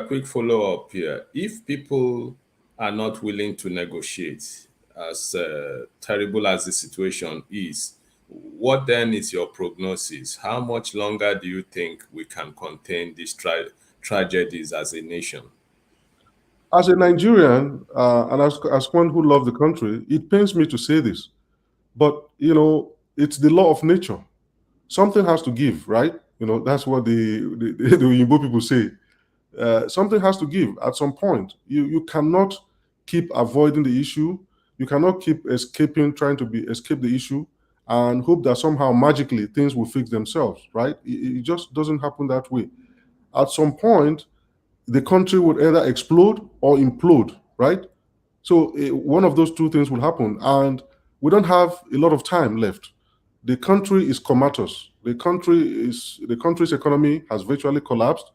quick follow-up here. If people are not willing to negotiate, as terrible as the situation is, what then is your prognosis? How much longer do you think we can contain these tragedies as a nation? As a Nigerian, and as one who loves the country, it pains me to say this, but it's the law of nature. Something has to give, right? That's what the Igbo people say. Something has to give at some point. You cannot keep avoiding the issue. You cannot keep trying to escape the issue and hope that somehow magically things will fix themselves, right? It just doesn't happen that way. At some point, the country would either explode or implode, right? So one of those two things will happen, and we don't have a lot of time left. The country is comatose. The country's economy has virtually collapsed.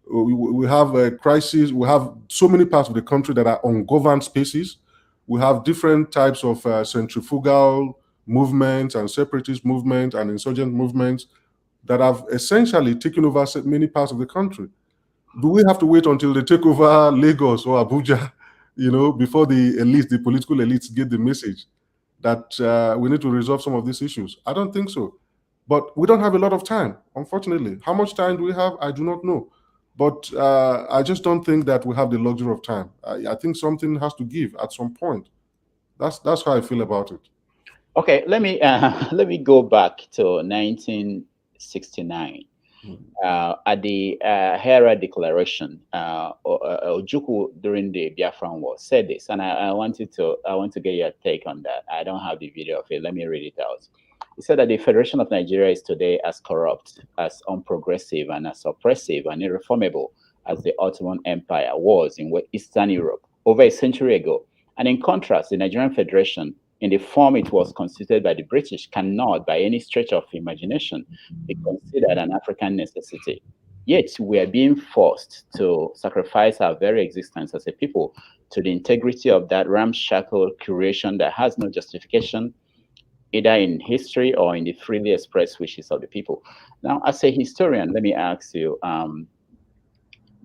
We have a crisis. We have so many parts of the country that are ungoverned spaces. We have different types of centrifugal movements and separatist movements and insurgent movements that have essentially taken over many parts of the country. Do we have to wait until they take over Lagos or Abuja, before the political elites get the message that we need to resolve some of these issues? I don't think so. But we don't have a lot of time, unfortunately. How much time do we have? I do not know. But I just don't think that we have the luxury of time. I think something has to give at some point. That's how I feel about it. Okay, let me go back to 1969. At the Hera Declaration, Ojukwu during the Biafran War said this, and I want to get your take on that. I don't have the video of it. Let me read it out. He said that the Federation of Nigeria is today as corrupt, as unprogressive, and as oppressive and irreformable as the Ottoman Empire was in Eastern Europe over a century ago. And in contrast, the Nigerian Federation, in the form it was constituted by the British, cannot, by any stretch of imagination, be considered an African necessity. Yet we are being forced to sacrifice our very existence as a people to the integrity of that ramshackle curation that has no justification, either in history or in the freely expressed wishes of the people. Now, as a historian, let me ask you,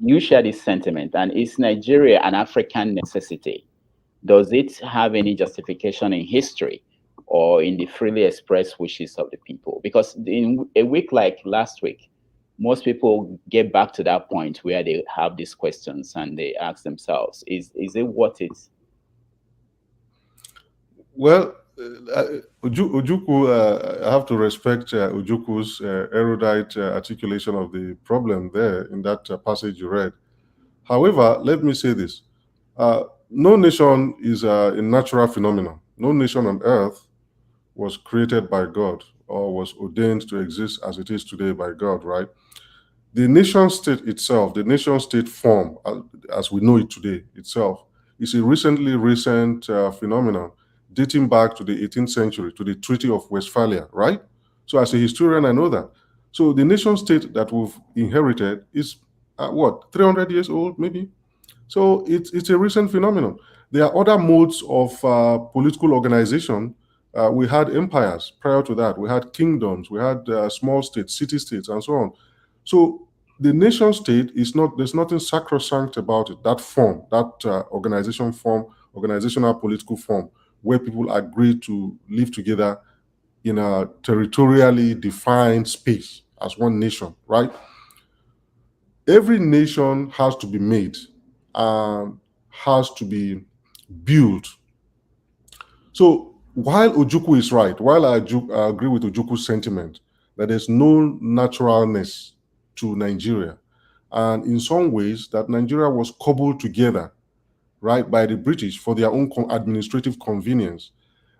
you share this sentiment, and is Nigeria an African necessity? Does it have any justification in history or in the freely expressed wishes of the people? Because in a week like last week, most people get back to that point where they have these questions and they ask themselves, is it worth it? Well, Ojukwu, I have to respect Ojukwu's erudite articulation of the problem there in that passage you read. However, let me say this. No nation is a natural phenomenon. No nation on earth was created by God or was ordained to exist as it is today by God, right? The nation state itself, the nation state form, as we know it today itself, is a recent phenomenon dating back to the 18th century, to the Treaty of Westphalia, right? So as a historian, I know that. So the nation state that we've inherited is, 300 years old, maybe? So it's a recent phenomenon. There are other modes of political organization. We had empires prior to that. We had kingdoms. We had small states, city states, and so on. So the nation state is not, there's nothing sacrosanct about it. That form, that organizational political form, where people agree to live together in a territorially defined space as one nation, right? Every nation has to be made and has to be built. So while Ojukwu is right, while I agree with Ojukwu's sentiment that there's no naturalness to Nigeria, and in some ways that Nigeria was cobbled together, right, by the British for their own administrative convenience.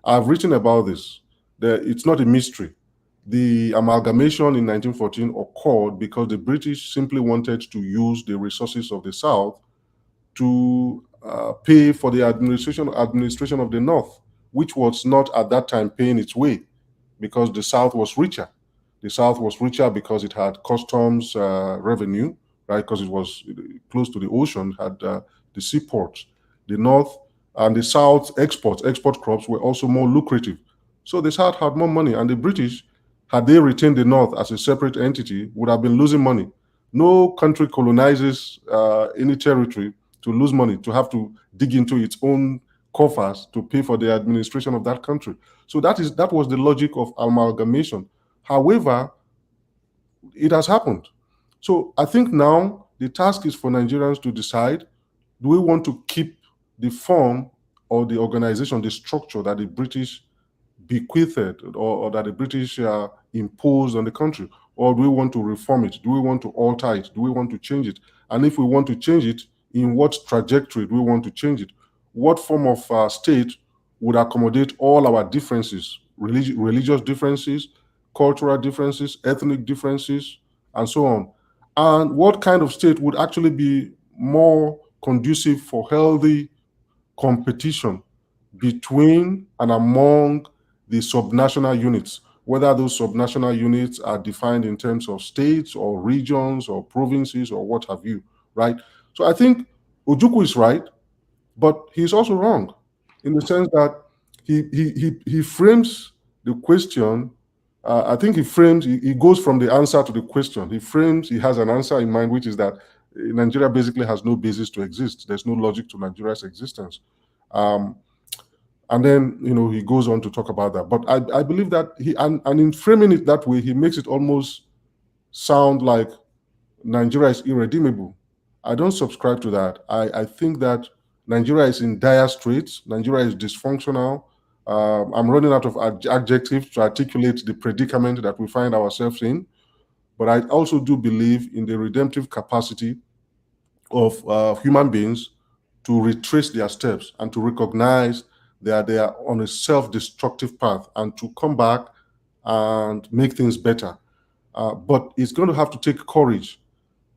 I've written about this. It's not a mystery. The amalgamation in 1914 occurred because the British simply wanted to use the resources of the South to pay for the administration of the North, which was not at that time paying its way because the South was richer. The South was richer because it had customs revenue, right? Because it was close to the ocean, had the seaports. The North and the South export crops were also more lucrative. So the South had more money, and the British, had they retained the North as a separate entity, would have been losing money. No country colonizes any territory to lose money, to have to dig into its own coffers to pay for the administration of that country. So that was the logic of amalgamation. However, it has happened. So I think now the task is for Nigerians to decide, do we want to keep the form or the organization, the structure that the British bequeathed or that the British imposed on the country? Or do we want to reform it? Do we want to alter it? Do we want to change it? And if we want to change it, in what trajectory do we want to change it? What form of state would accommodate all our differences, religious differences, cultural differences, ethnic differences, and so on? And what kind of state would actually be more conducive for healthy competition between and among the subnational units, whether those subnational units are defined in terms of states or regions or provinces or what have you, right? So I think Ojukwu is right, but he's also wrong in the sense that he frames the question. I think he goes from the answer to the question. He has an answer in mind, which is that Nigeria basically has no basis to exist. There's no logic to Nigeria's existence. And then, he goes on to talk about that. But I believe that and in framing it that way, he makes it almost sound like Nigeria is irredeemable. I don't subscribe to that. I think that Nigeria is in dire straits. Nigeria is dysfunctional. I'm running out of adjectives to articulate the predicament that we find ourselves in. But I also do believe in the redemptive capacity of human beings to retrace their steps and to recognize that they are on a self-destructive path and to come back and make things better. But it's going to have to take courage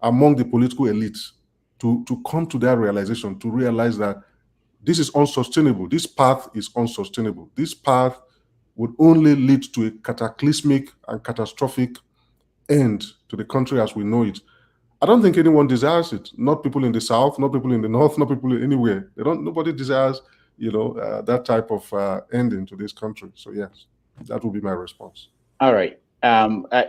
among the political elites to come to that realization, to realize that this is unsustainable. This path is unsustainable. This path would only lead to a cataclysmic and catastrophic end to the country as we know it. I don't think anyone desires it. Not people in the South, not people in the North, not people anywhere. Nobody desires, that type of ending to this country. So yes, that would be my response. All right.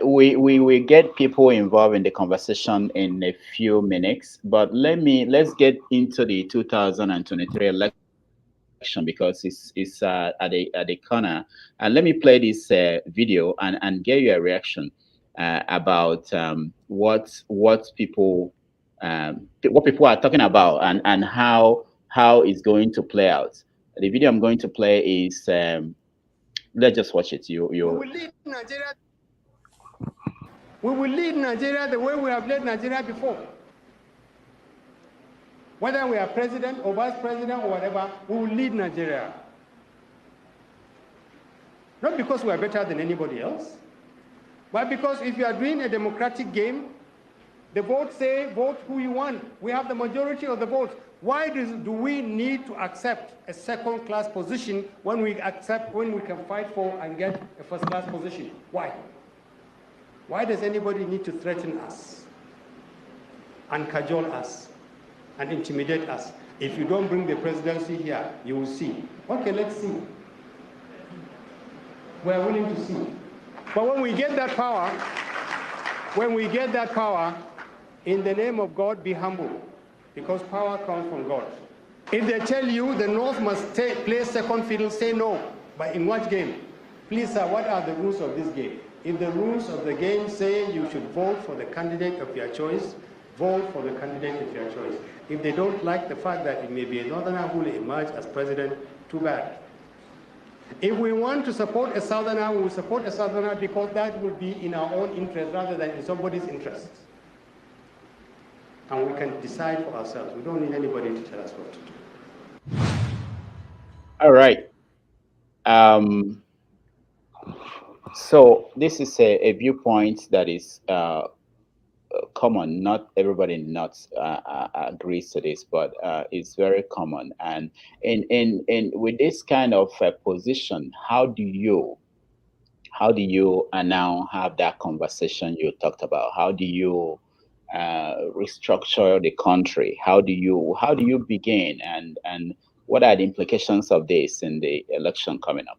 We will get people involved in the conversation in a few minutes, but let's get into the 2023 election because it's at the corner. And let me play this video and get your reaction about what people are talking about and how it's going to play out. The video I'm going to play is let's just watch it. You. We will lead Nigeria. We will lead Nigeria the way we have led Nigeria before. Whether we are president or vice president or whatever, we will lead Nigeria. Not because we are better than anybody else, but because if you are doing a democratic game, the votes say vote who you want. We have the majority of the votes. Why do we need to accept a second-class position when we can fight for and get a first-class position? Why? Why does anybody need to threaten us and cajole us and intimidate us? If you don't bring the presidency here, you will see. Okay, let's see. We're willing to see. But when we get that power, in the name of God, be humble, because power comes from God. If they tell you the North must play second fiddle, say no. But in what game? Please, sir, what are the rules of this game? If the rules of the game say you should vote for the candidate of your choice, vote for the candidate of your choice. If they don't like the fact that it may be a Northerner who will emerge as president, too bad. If we want to support a Southerner, we will support a Southerner because that will be in our own interest rather than in somebody's interest. And we can decide for ourselves. We don't need anybody to tell us what to do. All right. So this is a viewpoint that is common. Not everybody agrees to this, but it's very common. And in with this kind of position, how do you now have that conversation you talked about? How do you restructure the country? How do you begin? And what are the implications of this in the election coming up?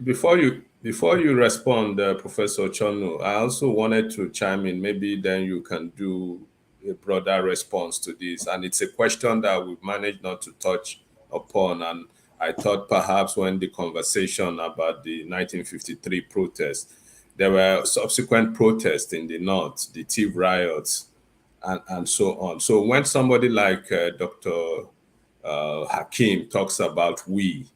Before you respond, Professor Ochonu, I also wanted to chime in. Maybe then you can do a broader response to this. And it's a question that we've managed not to touch upon. And I thought perhaps when the conversation about the 1953 protest, there were subsequent protests in the North, the Tiv riots, and so on. So when somebody like Dr. Hakim talks about we,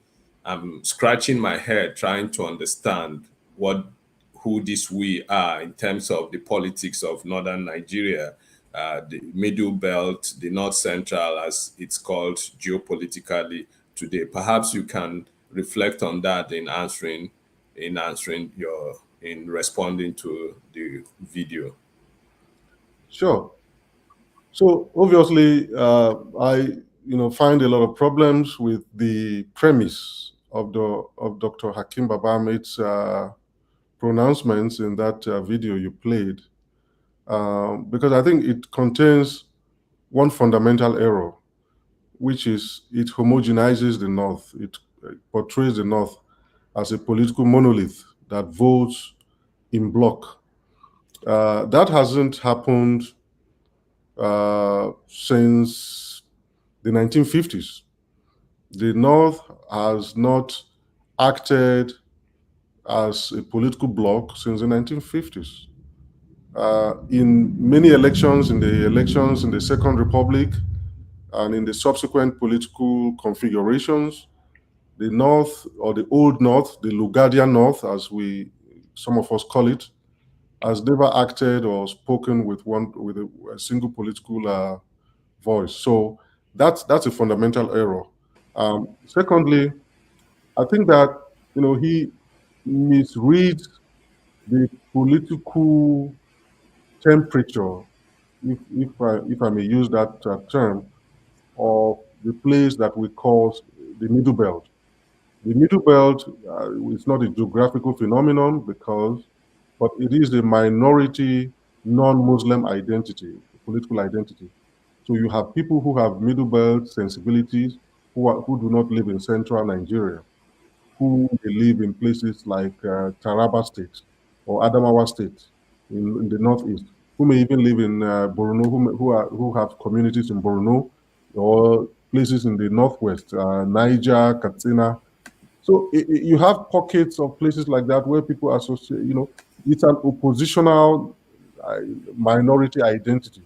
I'm scratching my head trying to understand who these we are in terms of the politics of northern Nigeria, the Middle Belt, the North Central, as it's called geopolitically today. Perhaps you can reflect on that in responding to the video. Sure. So obviously, I find a lot of problems with the premise of Dr. Hakim Baba's pronouncements in that video you played, because I think it contains one fundamental error, which is it homogenizes the North. It portrays the North as a political monolith that votes in bloc. That hasn't happened since the 1950s. The North has not acted as a political bloc since the 1950s. In many elections, in the Second Republic, and in the subsequent political configurations, the North, or the Old North, the Lugadian North, as some of us call it, has never acted or spoken with a single political voice. So that's a fundamental error. Secondly, I think that he misreads the political temperature, if I may use that term, of the place that we call the Middle Belt. The Middle Belt is not a geographical phenomenon but it is a minority non-Muslim identity, political identity. So you have people who have middle belt sensibilities who do not live in central Nigeria, who they live in places like Taraba State or Adamawa State in the northeast, who may even live in Borno, who have communities in Borno or places in the northwest, Niger, Katsina. So you have pockets of places like that where people associate, it's an oppositional minority identity.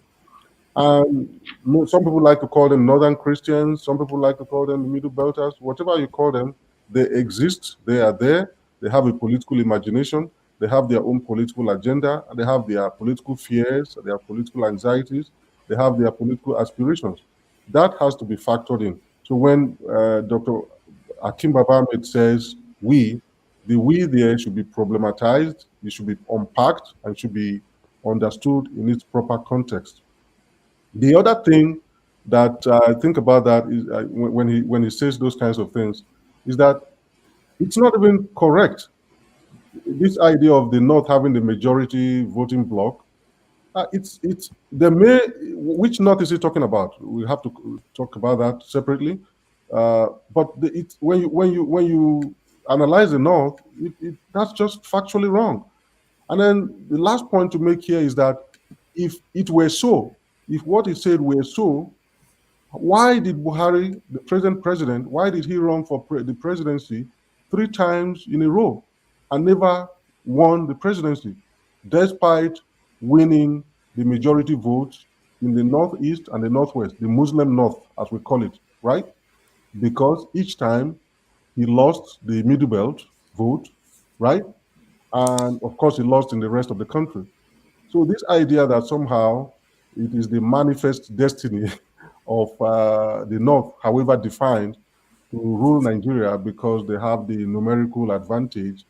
And some people like to call them Northern Christians. Some people like to call them Middle Belters. Whatever you call them, they exist. They are there. They have a political imagination. They have their own political agenda. And they have their political fears, their political anxieties. They have their political aspirations. That has to be factored in. So when Dr. Akim Babamed says the we there should be problematized, it should be unpacked, and should be understood in its proper context. The other thing that I think about that is when he says those kinds of things is that it's not even correct. This idea of the North having the majority voting bloc, it's which North is he talking about? We have to talk about that separately. But when you analyze the North, that's just factually wrong. And then the last point to make here is that if it were so, if what he said were so, why did Buhari, the present president, why did he run for the presidency 3 times in a row and never won the presidency, despite winning the majority votes in the Northeast and the Northwest, the Muslim North, as we call it, right? Because each time he lost the Middle Belt vote, right? And of course, he lost in the rest of the country. So this idea that somehow it is the manifest destiny of the North, however defined, to rule Nigeria because they have the numerical advantage,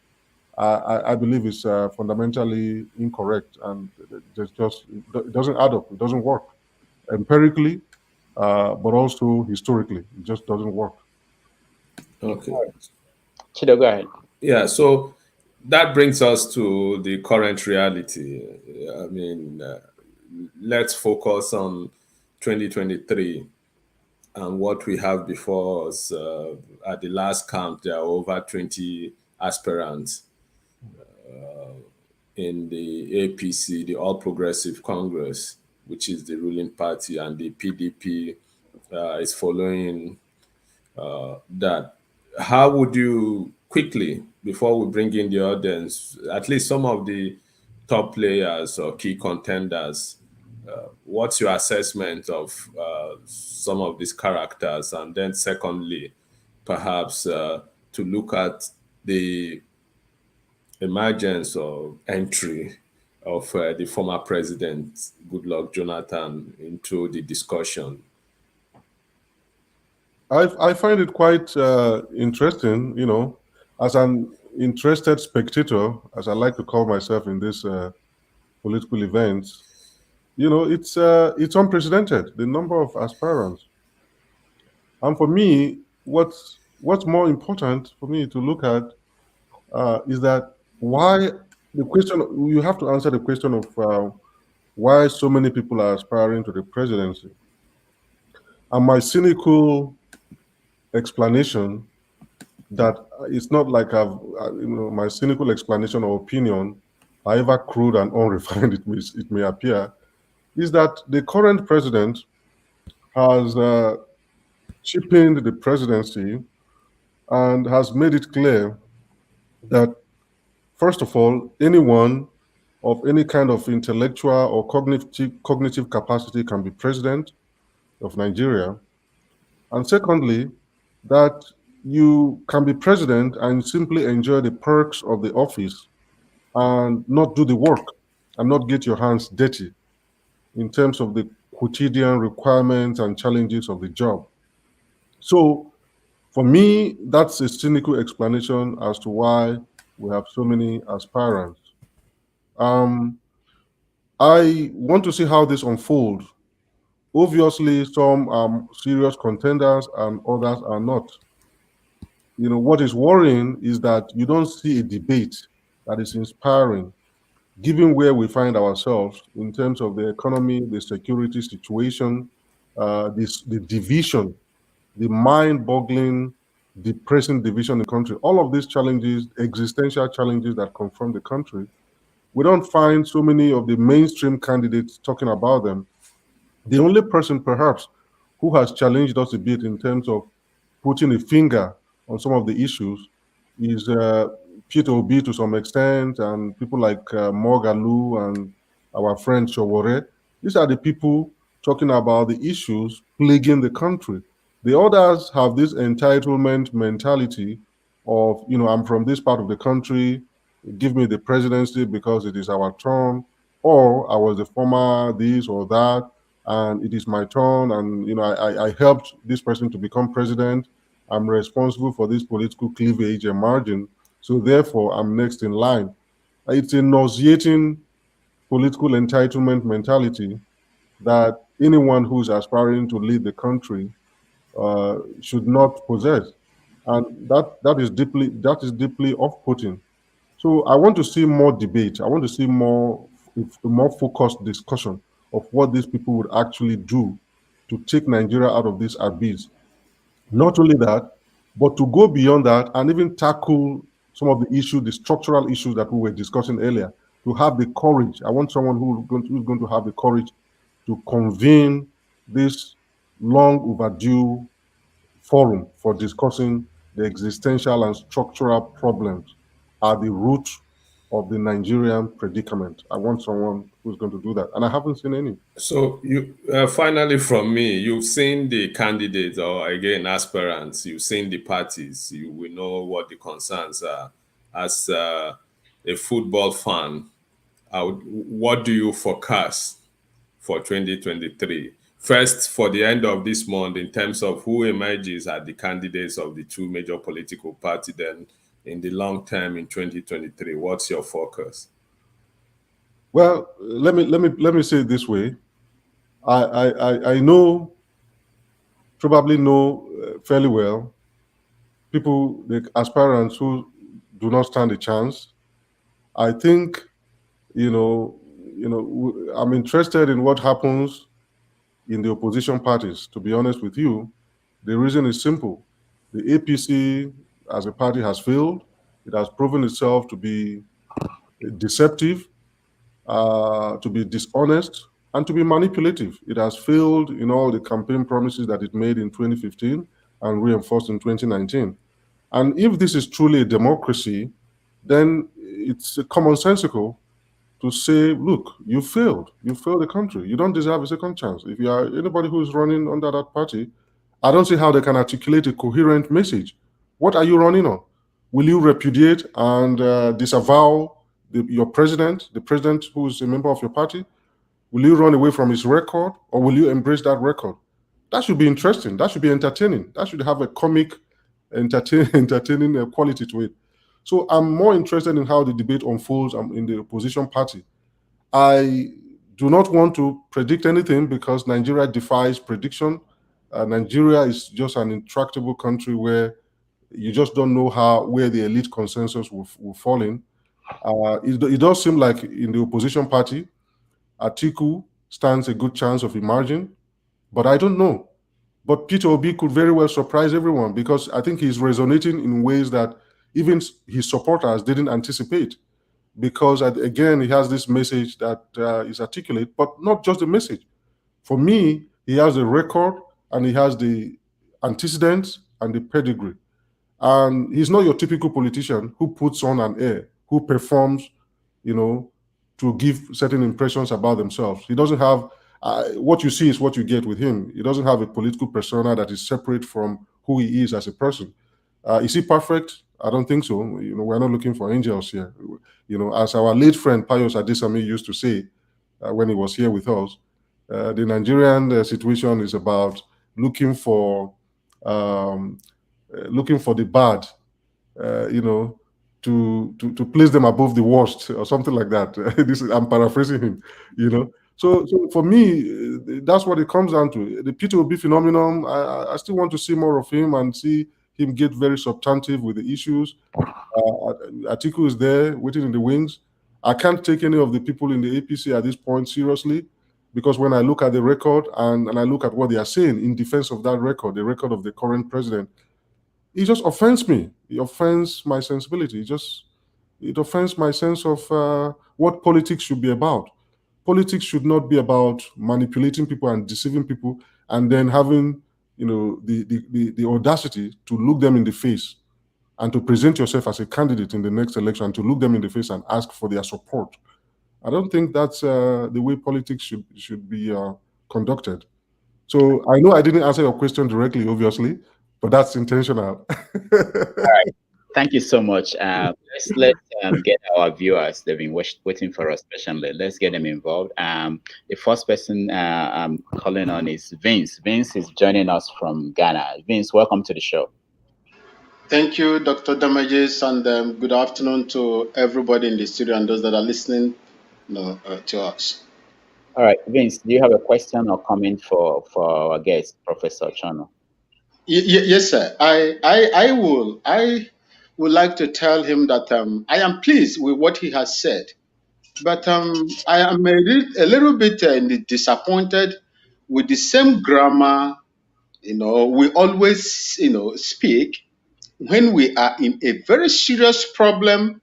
I believe is fundamentally incorrect, and it doesn't add up. It doesn't work empirically, but also historically. It just doesn't work. Okay. Chido, go ahead. Yeah, so that brings us to the current reality. I mean, let's focus on 2023 and what we have before us. At the last count, there are over 20 aspirants in the APC, the All Progressive Congress, which is the ruling party, and the PDP is following that. How would you quickly, before we bring in the audience, at least some of the top players or key contenders, what's your assessment of some of these characters? And then secondly, perhaps to look at the emergence or entry of the former president, Goodluck Jonathan, into the discussion. I find it quite interesting, as an interested spectator, as I like to call myself in this political events. It's unprecedented, the number of aspirants. And for me, what's more important for me to look at is that why the question, you have to answer the question of why so many people are aspiring to the presidency. And my cynical explanation that it's not like my cynical explanation or opinion, however crude and unrefined it may appear, is that the current president has cheapened the presidency and has made it clear that, first of all, anyone of any kind of intellectual or cognitive capacity can be president of Nigeria. And secondly, that you can be president and simply enjoy the perks of the office and not do the work and not get your hands dirty in terms of the quotidian requirements and challenges of the job. So for me, that's a cynical explanation as to why we have so many aspirants. I want to see how this unfolds. Obviously, some are serious contenders and others are not. What is worrying is that you don't see a debate that is inspiring. given where we find ourselves in terms of the economy, the security situation, the division, the mind-boggling, depressing division in the country, all of these challenges, existential challenges that confront the country, we don't find so many of the mainstream candidates talking about them. The only person perhaps who has challenged us a bit in terms of putting a finger on some of the issues is Peter Obi to some extent, and people like Mogalu and our friend Showore. These are the people talking about the issues plaguing the country. The others have this entitlement mentality of, I'm from this part of the country, give me the presidency because it is our turn, or I was the former this or that, and it is my turn, and I helped this person to become president. I'm responsible for this political cleavage and margin, so therefore I'm next in line. It's a nauseating political entitlement mentality that anyone who's aspiring to lead the country should not possess, and that is deeply off-putting. So I want to see more debate. I want to see more focused discussion of what these people would actually do to take Nigeria out of this abyss. Not only that, but to go beyond that and even tackle some of the issues, the structural issues that we were discussing earlier, to have the courage. I want someone who's going to have the courage to convene this long overdue forum for discussing the existential and structural problems at the root of the Nigerian predicament. I want someone who's going to do that, and I haven't seen any. So you finally from me, you've seen the candidates or again aspirants, you've seen the parties, you will know what the concerns are. As a football fan, what do you forecast for 2023? First, for the end of this month, in terms of who emerges as the candidates of the two major political parties, then in the long term in 2023, what's your focus? Well, let me say it this way. I probably know fairly well people, the aspirants who do not stand a chance. I think, I'm interested in what happens in the opposition parties. To be honest with you, the reason is simple. The APC as a party has failed. It has proven itself to be deceptive, to be dishonest, and to be manipulative. It has failed in all the campaign promises that it made in 2015 and reinforced in 2019. And if this is truly a democracy, then it's commonsensical to say, look, you failed the country. You don't deserve a second chance. If you are anybody who is running under that party, I don't see how they can articulate a coherent message. What are you running on? Will you repudiate and disavow your president, the president who is a member of your party? Will you run away from his record, or will you embrace that record? That should be interesting. That should be entertaining. That should have a comic, entertaining quality to it. So I'm more interested in how the debate unfolds in the opposition party. I do not want to predict anything because Nigeria defies prediction. Nigeria is just an intractable country where you just don't know where the elite consensus will fall in. It does seem like in the opposition party, Atiku stands a good chance of emerging, but I don't know. But Peter Obi could very well surprise everyone because I think he's resonating in ways that even his supporters didn't anticipate. Because again, he has this message that is articulate, but not just the message. For me, he has the record and he has the antecedents and the pedigree. And he's not your typical politician who puts on an air, who performs, to give certain impressions about themselves. He doesn't have, what you see is what you get with him. He doesn't have a political persona that is separate from who he is as a person. Is he perfect? I don't think so. We're not looking for angels here. As our late friend Pius Adesami used to say when he was here with us, the Nigerian situation is about looking for the bad, to place them above the worst or something like that. I'm paraphrasing him, So for me, that's what it comes down to. The Peter Obi phenomenon, I still want to see more of him and see him get very substantive with the issues. Atiku is there waiting in the wings. I can't take any of the people in the APC at this point seriously, because when I look at the record and I look at what they are saying in defense of that record, the record of the current president, it just offends me. It offends my sensibility. It offends my sense of what politics should be about. Politics should not be about manipulating people and deceiving people and then having, the audacity to look them in the face and to present yourself as a candidate in the next election, to look them in the face and ask for their support. I don't think that's the way politics should be conducted. So I know I didn't answer your question directly, obviously, but that's intentional. All right. Thank you so much. Let's get our viewers. They've been waiting for us patiently. Let's get them involved. The first person I'm calling on is Vince. Vince is joining us from Ghana. Vince, welcome to the show. Thank you, Dr. Damages, and good afternoon to everybody in the studio and those that are listening to us. All right, Vince, do you have a question or comment for our guest, Professor Ochonu? Yes, sir. I would like to tell him that I am pleased with what he has said, but I am a little bit disappointed with the same grammar, we always, speak when we are in a very serious problem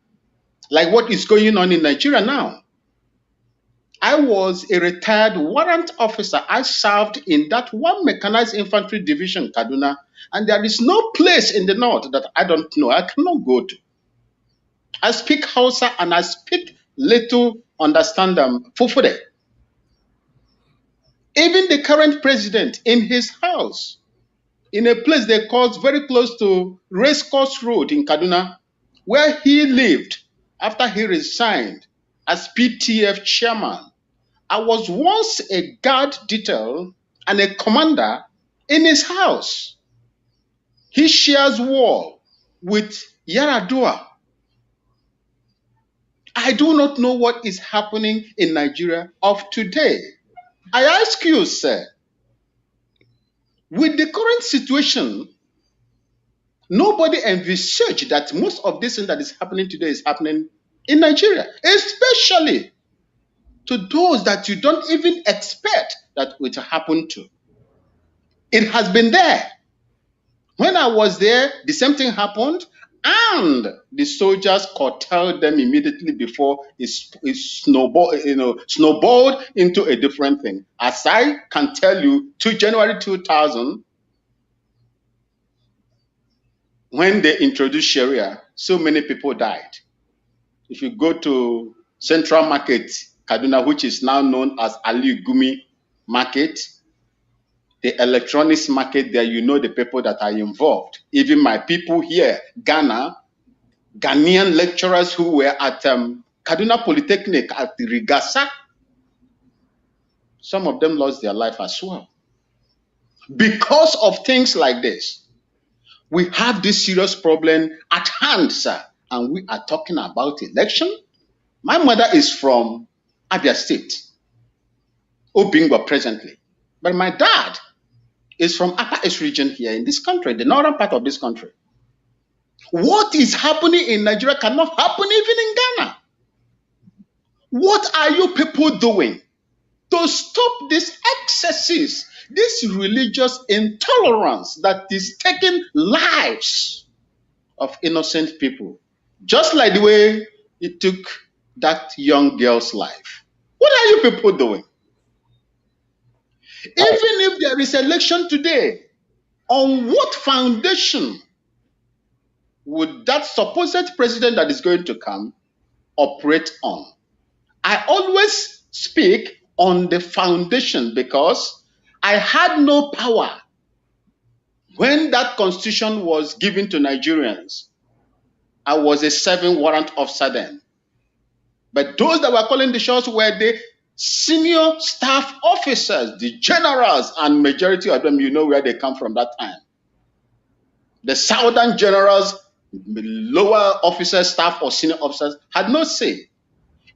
like what is going on in Nigeria now. I was a retired warrant officer. I served in that one mechanized infantry division, Kaduna, and there is no place in the north that I don't know. I cannot go to. I speak Hausa and I speak little understand Fufude. Even the current president in his house, in a place they call very close to Racecourse Road in Kaduna, where he lived after he resigned as PTF chairman. I was once a guard detail and a commander in his house. He shares wall with Yaradua. I do not know what is happening in Nigeria of today. I ask you, sir, with the current situation, nobody envisaged that most of this thing that is happening today is happening in Nigeria, especially to those that you don't even expect that it will happen to. It has been there. When I was there, the same thing happened, and the soldiers curtailed them immediately before it snowballed into a different thing. As I can tell you, to January 2000, when they introduced Sharia, so many people died. If you go to Central Market, Kaduna, which is now known as Ali Gumi Market, the electronics market there, the people that are involved. Even my people here, Ghana, Ghanaian lecturers who were at Kaduna Polytechnic at the Rigasa, some of them lost their life as well. Because of things like this, we have this serious problem at hand, sir, and we are talking about election. My mother is from Abia State, Obingwa presently, but my dad is from Upper East region here in this country, the northern part of this country. What is happening in Nigeria cannot happen even in Ghana. What are you people doing to stop these excesses, this religious intolerance that is taking lives of innocent people, just like the way it took that young girl's life? What are you people doing? Even if there is election today, on what foundation would that supposed president that is going to come operate on? I always speak on the foundation because I had no power when that constitution was given to Nigerians. I was a serving warrant officer then. But those that were calling the shots were the senior staff officers, the generals, and majority of them, where they come from that time. The southern generals, lower officers, staff, or senior officers had no say.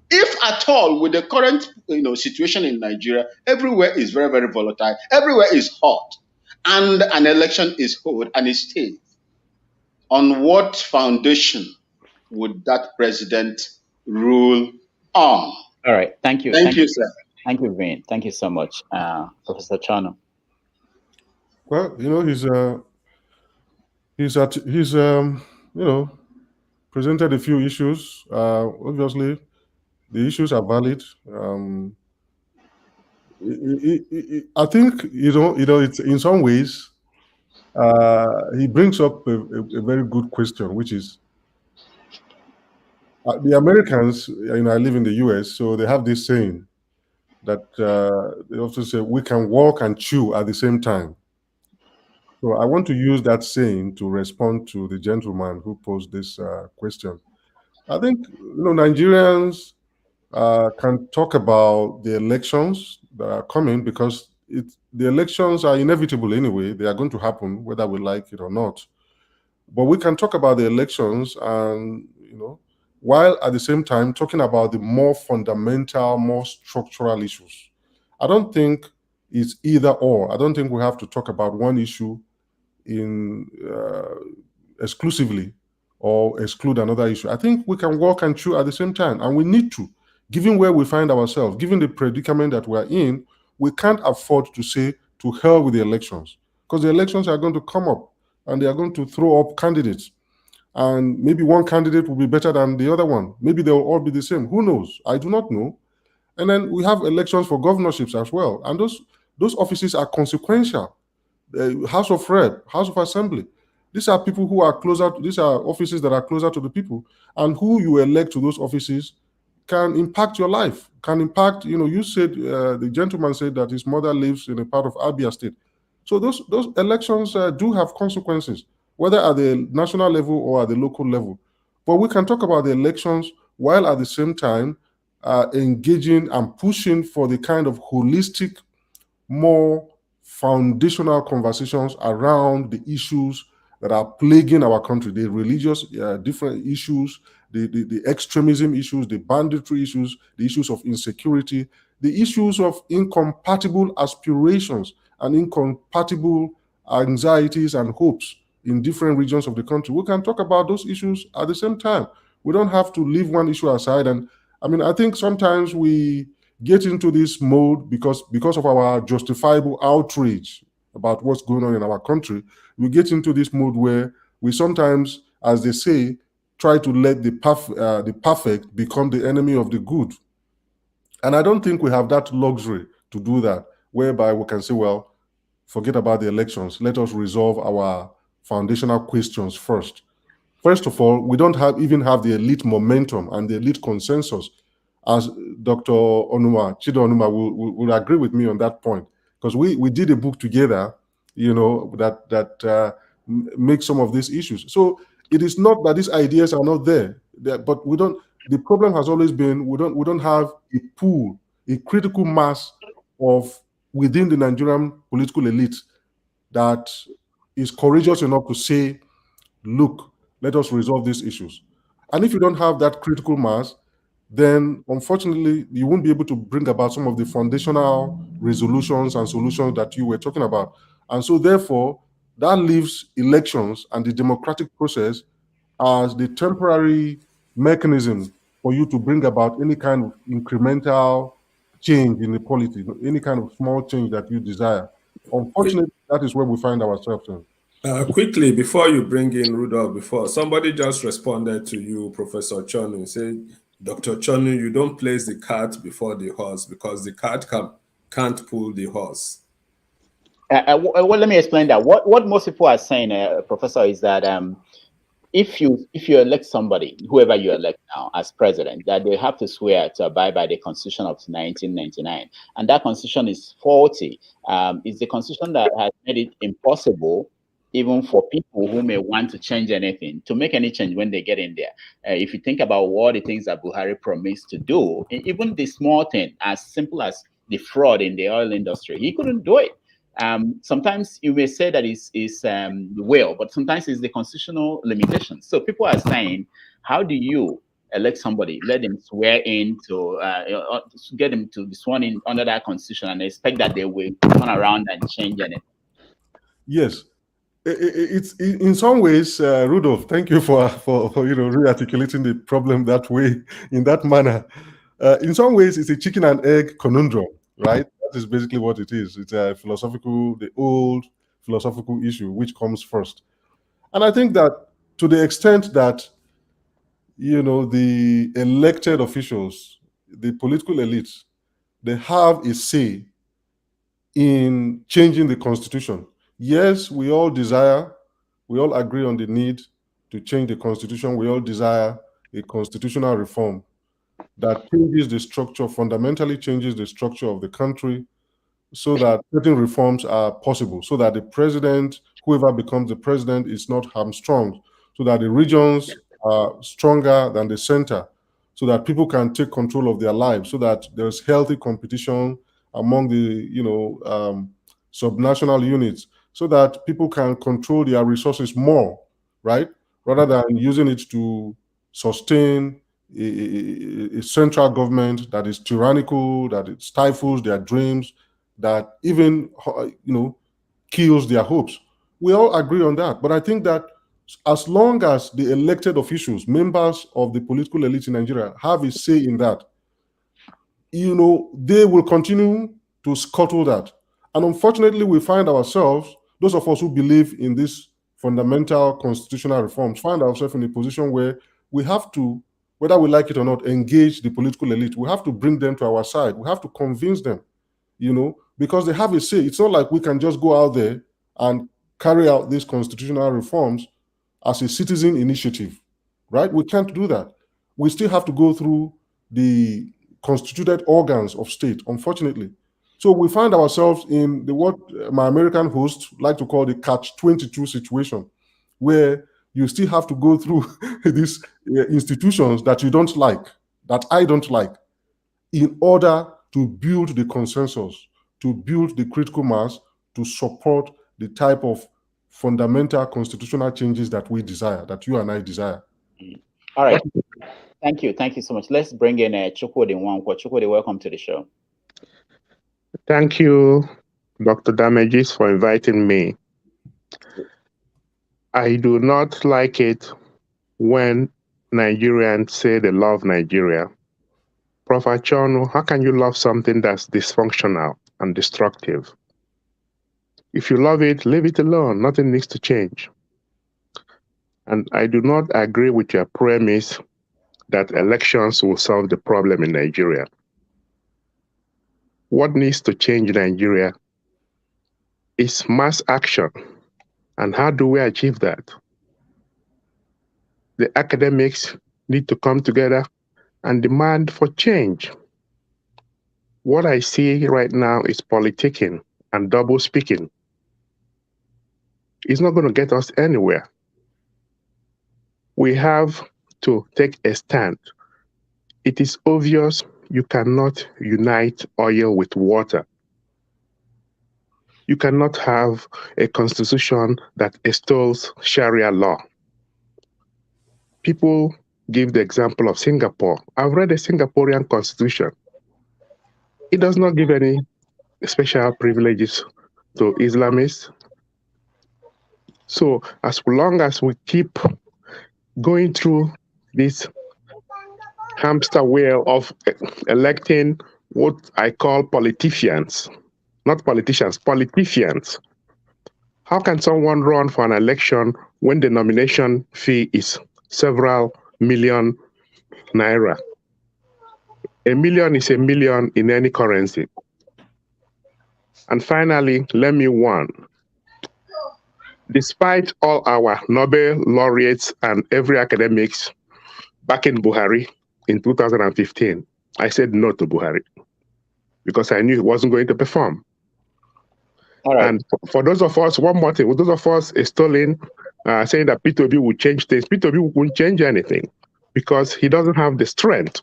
If at all, with the current situation in Nigeria, everywhere is very, very volatile. Everywhere is hot. And an election is held and it stays. On what foundation would that president rule on. All right. Thank you. Thank you, sir. Thank you, Vin. Thank you so much, Professor Ochonu. Well, he's presented a few issues. Obviously, the issues are valid. I think it's in some ways he brings up a very good question, which is the Americans. I live in the U.S., so they have this saying that they also say we can walk and chew at the same time. So I want to use that saying to respond to the gentleman who posed this question. I think Nigerians can talk about the elections that are coming because the elections are inevitable anyway. They are going to happen whether we like it or not. But we can talk about the elections and while at the same time talking about the more fundamental, more structural issues. I don't think it's either or. I don't think we have to talk about one issue in exclusively or exclude another issue. I think we can walk and chew at the same time, and we need to. Given where we find ourselves, given the predicament that we're in, we can't afford to say to hell with the elections, because the elections are going to come up and they are going to throw up candidates. And maybe one candidate will be better than the other one. Maybe they'll all be the same. Who knows? I do not know. And then we have elections for governorships as well. And those offices are consequential. House of Rep, House of Assembly. These are people who are closer. These are offices that are closer to the people. And who you elect to those offices can impact your life, can impact, you said, the gentleman said that his mother lives in a part of Abia State. So those elections do have consequences, whether at the national level or at the local level. But we can talk about the elections while at the same time engaging and pushing for the kind of holistic, more foundational conversations around the issues that are plaguing our country, the religious different issues, the extremism issues, the banditry issues, the issues of insecurity, the issues of incompatible aspirations and incompatible anxieties and hopes in different regions of the country. We can talk about those issues at the same time. We don't have to leave one issue aside. And I think sometimes we get into this mode because of our justifiable outrage about what's going on in our country. We get into this mode where we sometimes, as they say, try to let the perfect become the enemy of the good. And I don't think we have that luxury to do that, whereby we can say, well, forget about the elections. Let us resolve our foundational questions first. First of all, we don't even have the elite momentum and the elite consensus, as Dr. Chido Onuma will agree with me on that point, because we did a book together, that makes some of these issues. So it is not that these ideas are not there, but we don't. The problem has always been we don't have a pool, a critical mass of within the Nigerian political elite that is courageous enough to say, look, let us resolve these issues. And if you don't have that critical mass, then unfortunately you won't be able to bring about some of the foundational resolutions and solutions that you were talking about. And so therefore, that leaves elections and the democratic process as the temporary mechanism for you to bring about any kind of incremental change in the polity, any kind of small change that you desire. Unfortunately, that is where we find ourselves in. Quickly, before you bring in Rudolph, somebody just responded to you, Professor Ochonu, said, Dr. Ochonu, you don't place the cart before the horse because the cart can't pull the horse. Well, let me explain that. What most people are saying, Professor, is that if you elect somebody, whoever you elect now as president, that they have to swear to abide by the Constitution of 1999, and that Constitution is faulty. It's the Constitution that has made it impossible, even for people who may want to change anything, to make any change when they get in there. If you think about all the things that Buhari promised to do, even the small thing, as simple as the fraud in the oil industry, he couldn't do it. Sometimes you may say that it's the will, but sometimes it's the constitutional limitations. So people are saying, how do you elect somebody, let them swear in to get them to be sworn in under that constitution and expect that they will turn around and change anything? Yes. It's in some ways, Rudolph, thank you for re-articulating the problem that way, in that manner. In some ways, it's a chicken and egg conundrum, right? That is basically what it is. It's a the old philosophical issue, which comes first. And I think that to the extent that, the elected officials, the political elites, they have a say in changing the constitution. Yes, we all agree on the need to change the constitution. We all desire a constitutional reform that changes the structure, fundamentally changes the structure of the country, so that certain reforms are possible, so that the president, whoever becomes the president, is not hamstrung, so that the regions are stronger than the center, so that people can take control of their lives, so that there's healthy competition among the subnational units, so that people can control their resources more, right? Rather than using it to sustain a central government that is tyrannical, that it stifles their dreams, that even kills their hopes. We all agree on that. But I think that as long as the elected officials, members of the political elite in Nigeria, have a say in that, they will continue to scuttle that. And unfortunately, we find ourselves, those of us who believe in these fundamental constitutional reforms, find ourselves in a position where we have to, whether we like it or not, engage the political elite. We have to bring them to our side. We have to convince them, because they have a say. It's not like we can just go out there and carry out these constitutional reforms as a citizen initiative, right? We can't do that. We still have to go through the constituted organs of state, unfortunately. So we find ourselves in what my American hosts like to call the catch-22 situation, where you still have to go through these institutions that you don't like, that I don't like, in order to build the consensus, to build the critical mass, to support the type of fundamental constitutional changes that we desire, that you and I desire. All right. Thank you. Thank you so much. Let's bring in Chukwudi Nwankwo. Chukwudi, welcome to the show. Thank you, Dr. Damages, for inviting me. I do not like it when Nigerians say they love Nigeria. Prof Ochonu, how can you love something that's dysfunctional and destructive? If you love it, leave it alone. Nothing needs to change. And I do not agree with your premise that elections will solve the problem in Nigeria. What needs to change in Nigeria is mass action. And how do we achieve that? The academics need to come together and demand for change. What I see right now is politicking and double speaking. It's not going to get us anywhere. We have to take a stand. It is obvious you cannot unite oil with water. You cannot have a constitution that extols Sharia law. People give the example of Singapore. I've read the Singaporean constitution. It does not give any special privileges to Islamists. So as long as we keep going through this hamster wheel of electing what I call politicians, not politicians, politicians. How can someone run for an election when the nomination fee is several million naira? $1 million is $1 million in any currency. And finally, let me warn. Despite all our Nobel laureates and every academics backing Buhari in 2015, I said no to Buhari because I knew he wasn't going to perform. All right. And for those of us, one more thing, those of us saying that P2B will change things, P2B won't change anything because he doesn't have the strength.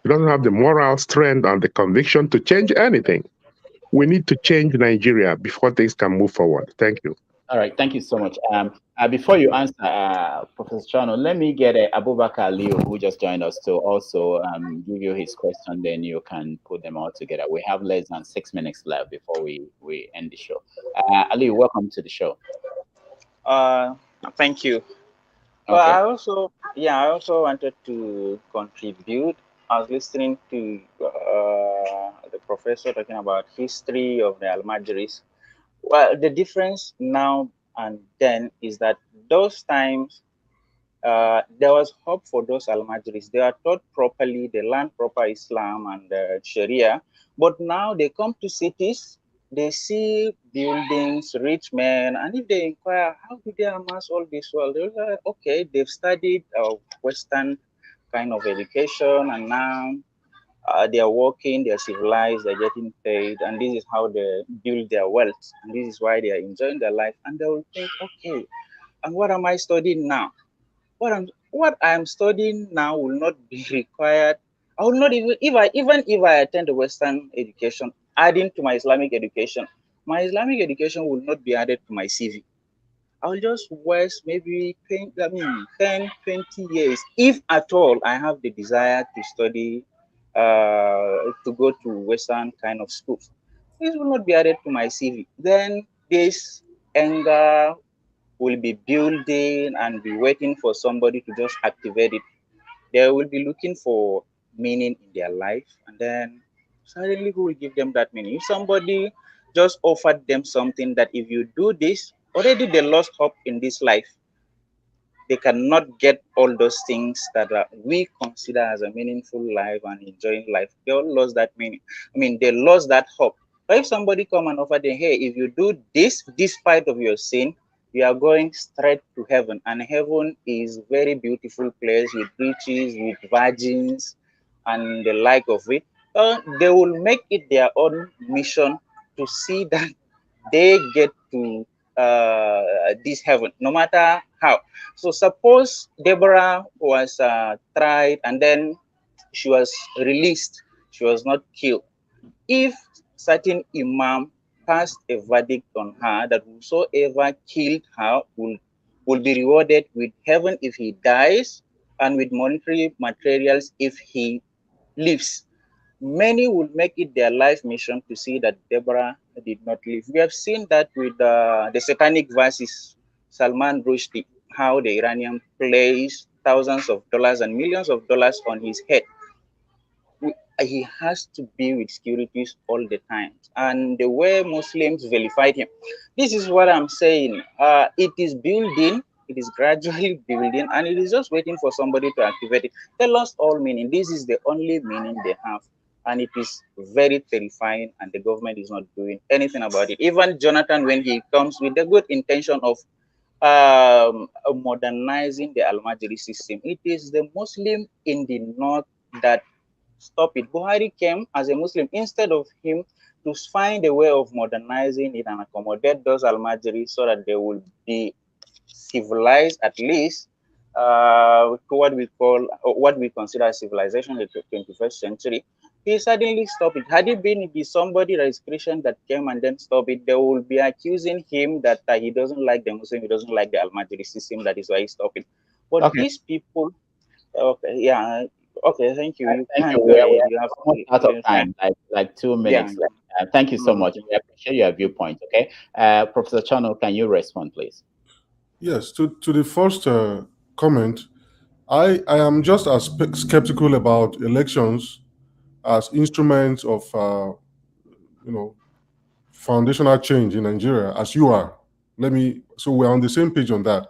He doesn't have the moral strength and the conviction to change anything. We need to change Nigeria before things can move forward. Thank you. All right, thank you so much. Before you answer, Professor Ochonu, let me get Abubakar Aliyu, who just joined us, to also give you his question, then you can put them all together. We have less than 6 minutes left before we end the show. Aliyu, welcome to the show. Thank you. Okay. Well, I also wanted to contribute I was listening to the professor talking about history of the Almajiris. Well, the difference now and then is that those times there was hope for those Almajiris. They are taught properly, they learn proper Islam and Sharia, but now they come to cities, they see buildings, rich men, and if they inquire, how do they amass all this wealth? They're like, okay, they've studied Western kind of education, and now they are working, they are civilized, they're getting paid, and this is how they build their wealth. And this is why they are enjoying their life. And they will think, okay, and what am I studying now? What I'm studying now will not be required. I will not even if I attend a Western education, adding to my Islamic education, my Islamic education will not be added to my CV. I'll just waste maybe 10, 20 years, if at all I have the desire to study, to go to Western kind of schools. This will not be added to my CV. Then this anger will be building and be waiting for somebody to just activate it. They will be looking for meaning in their life, and then suddenly who will give them that meaning? If somebody just offered them something that if you do this, already they lost hope in this life. They cannot get all those things that we consider as a meaningful life and enjoying life. They all lost that meaning. I mean, they lost that hope. But if somebody come and offer them, hey, if you do this, despite of your sin, you are going straight to heaven. And heaven is very beautiful place with riches, with virgins, and the like of it. They will make it their own mission to see that they get to this heaven, no matter how. So suppose Deborah was tried and then she was released, she was not killed. If certain imam passed a verdict on her that whosoever killed her will be rewarded with heaven if he dies, and with monetary materials if he lives, many will make it their life mission to see that Deborah did not live. We have seen that with the satanic verses, Salman Rushdie, how the Iranian plays thousands of dollars and millions of dollars on his head. He has to be with securities all the time. And the way Muslims vilified him, this is what I'm saying. It is building, it is gradually building, and it is just waiting for somebody to activate it. They lost all meaning. This is the only meaning they have. And it is very terrifying, and the government is not doing anything about it. Even Jonathan, when he comes with the good intention of modernizing the Almajiri system, it is the Muslim in the north that stop it. Buhari came as a Muslim instead of him to find a way of modernizing it and accommodate those Almajiris so that they will be civilized, at least to what we consider civilization in the 21st century. He suddenly stopped it. Had it been somebody that is Christian that came and then stopped it, they will be accusing him that he doesn't like the Muslim, he doesn't like the Almajiri system, that is why he stopped it. But these people, okay, yeah, okay, thank you. You Thank can you. go ahead. You have almost out of time, like 2 minutes. Yeah. Thank you so much. We appreciate your viewpoint. Okay, Professor Ochonu, can you respond, please? Yes, to the first comment, I am just as skeptical about elections as instruments of foundational change in Nigeria as you are. So we're on the same page on that.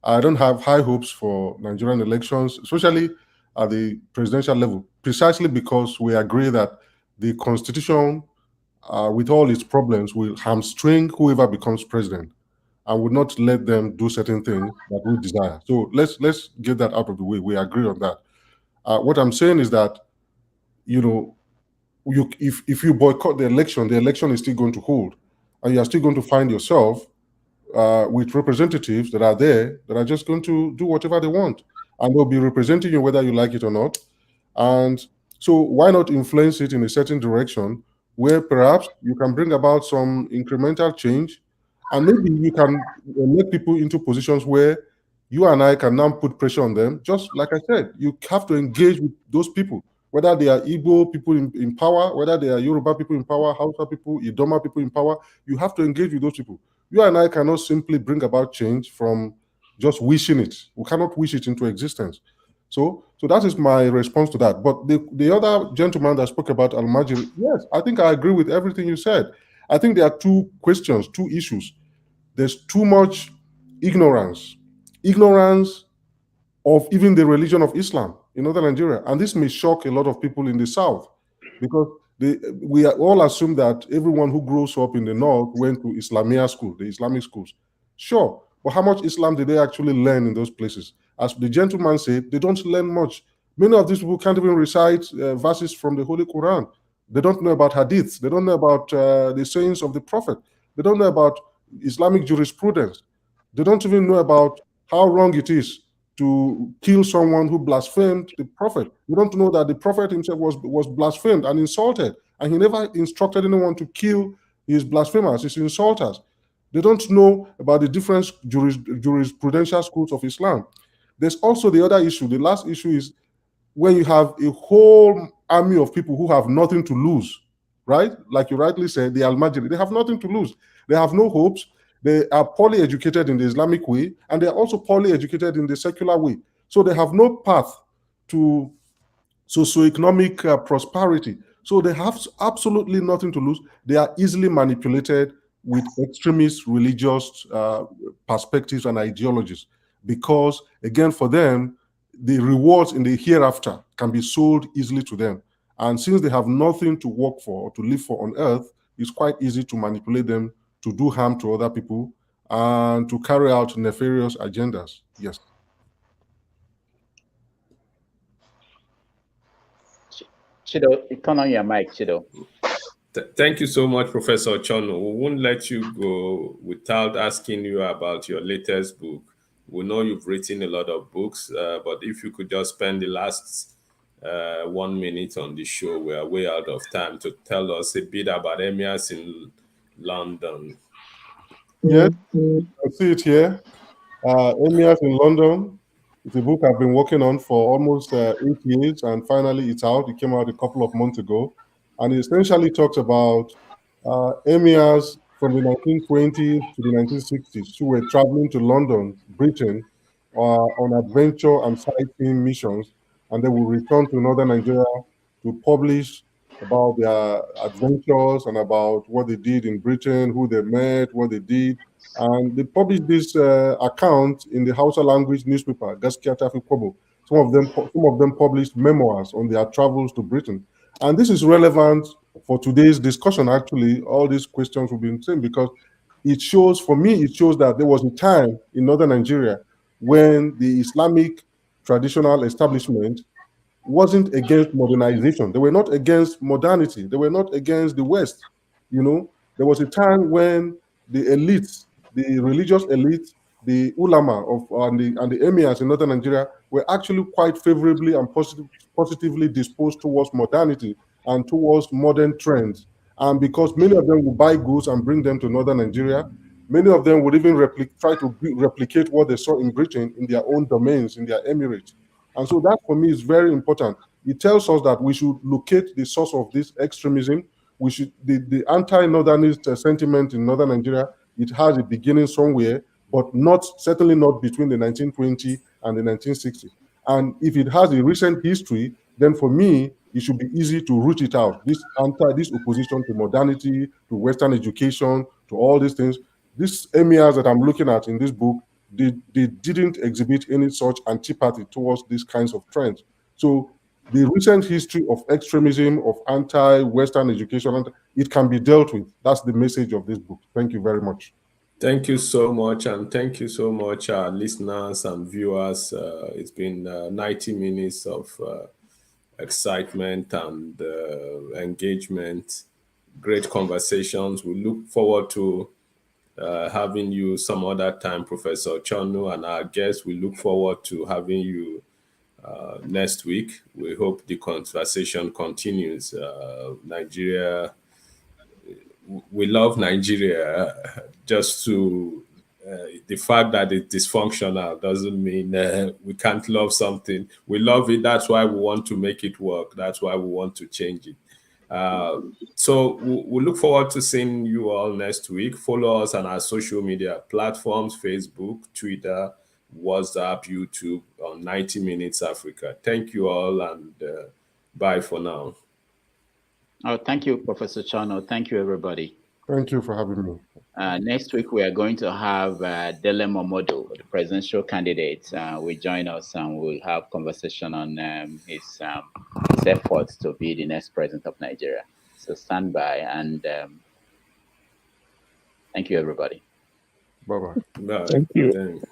I don't have high hopes for Nigerian elections, especially at the presidential level, precisely because we agree that the constitution, with all its problems, will hamstring whoever becomes president and would not let them do certain things that we desire. So let's get that out of the way. We agree on that. What I'm saying is that, if you boycott the election is still going to hold, and you are still going to find yourself with representatives that are there that are just going to do whatever they want, and they'll be representing you whether you like it or not. And so why not influence it in a certain direction where perhaps you can bring about some incremental change, and maybe you can let people into positions where you and I can now put pressure on them. Just like I said, you have to engage with those people, whether they are Igbo people in power, whether they are Yoruba people in power, Hausa people, Idoma people in power. You have to engage with those people. You and I cannot simply bring about change from just wishing it. We cannot wish it into existence. So that is my response to that. But the other gentleman that spoke about Al-Majiri, yes, I think I agree with everything you said. I think there are two questions, two issues. There's too much ignorance of even the religion of Islam in northern Nigeria. And this may shock a lot of people in the South, because we all assume that everyone who grows up in the North went to Islamia school, the Islamic schools. Sure, but how much Islam did they actually learn in those places? As the gentleman said, they don't learn much. Many of these people can't even recite verses from the Holy Quran. They don't know about hadith. They don't know about the sayings of the Prophet. They don't know about Islamic jurisprudence. They don't even know about how wrong it is to kill someone who blasphemed the Prophet. You don't know that the Prophet himself was blasphemed and insulted, and he never instructed anyone to kill his blasphemers, his insulters. They don't know about the different jurisprudential schools of Islam. There's also the other issue. The last issue is when you have a whole army of people who have nothing to lose, right? Like you rightly said, the Al-Majiri, they have nothing to lose. They have no hopes. They are poorly educated in the Islamic way, and they are also poorly educated in the secular way. So they have no path to socioeconomic prosperity. So they have absolutely nothing to lose. They are easily manipulated with extremist religious perspectives and ideologies, because, again, for them, the rewards in the hereafter can be sold easily to them. And since they have nothing to work for or to live for on earth, it's quite easy to manipulate them to do harm to other people and to carry out nefarious agendas. Yes. Chido, turn on your mic, Chido. Thank you so much, Professor Ochonu. We won't let you go without asking you about your latest book. We know you've written a lot of books, but if you could just spend the last 1 minute on the show, we are way out of time, to tell us a bit about emirs in London. Yes, I see it here. Emirs in London. It's a book I've been working on for almost 8 years, and finally it's out. It came out a couple of months ago, and it essentially talks about emirs from the 1920s to the 1960s who were traveling to London, Britain, on adventure and sightseeing missions, and they will return to northern Nigeria to publish about their adventures and about what they did in Britain, who they met, what they did. And they published this account in the Hausa language newspaper, Gaskia Tafi Kobo. Some of them published memoirs on their travels to Britain. And this is relevant for today's discussion, actually, all these questions we've been saying, because it shows, for me, it shows that there was a time in northern Nigeria when the Islamic traditional establishment wasn't against modernization. They were not against modernity. They were not against the West. You know, there was a time when the elites, the religious elites, the ulama and the emirs in northern Nigeria were actually quite favorably and positively disposed towards modernity and towards modern trends. And because many of them would buy goods and bring them to northern Nigeria, many of them would even try to replicate what they saw in Britain in their own domains, in their emirates. And so that, for me, is very important. It tells us that we should locate the source of this extremism. We should, the anti-northernist sentiment in northern Nigeria, it has a beginning somewhere, but certainly not between the 1920s and the 1960s. And if it has a recent history, then for me, it should be easy to root it out. This opposition to modernity, to Western education, to all these things, these emirs that I'm looking at in this book, they didn't exhibit any such antipathy towards these kinds of trends. So the recent history of extremism, of anti-Western education, it can be dealt with. That's the message of this book. Thank you very much. Thank you so much, and thank you so much, our listeners and viewers. It's been 90 minutes of excitement and engagement, great conversations. We look forward to having you some other time, Professor Ochonu, and our guests. We look forward to having you next week. We hope the conversation continues. Nigeria, we love Nigeria. Just to the fact that it's dysfunctional doesn't mean we can't love something. We love it. That's why we want to make it work. That's why we want to change it. So we look forward to seeing you all next week. Follow us on our social media platforms, Facebook, Twitter, WhatsApp, YouTube, on 90 Minutes Africa. Thank you all, and bye for now. Oh, thank you, Professor Ochonu. Thank you, everybody. Thank you for having me. Next week, we are going to have Dele Momodu, the presidential candidate, will join us, and we'll have conversation on his efforts to be the next president of Nigeria. So stand by, and thank you, everybody. Bye-bye. Bye. Thank you. Thanks.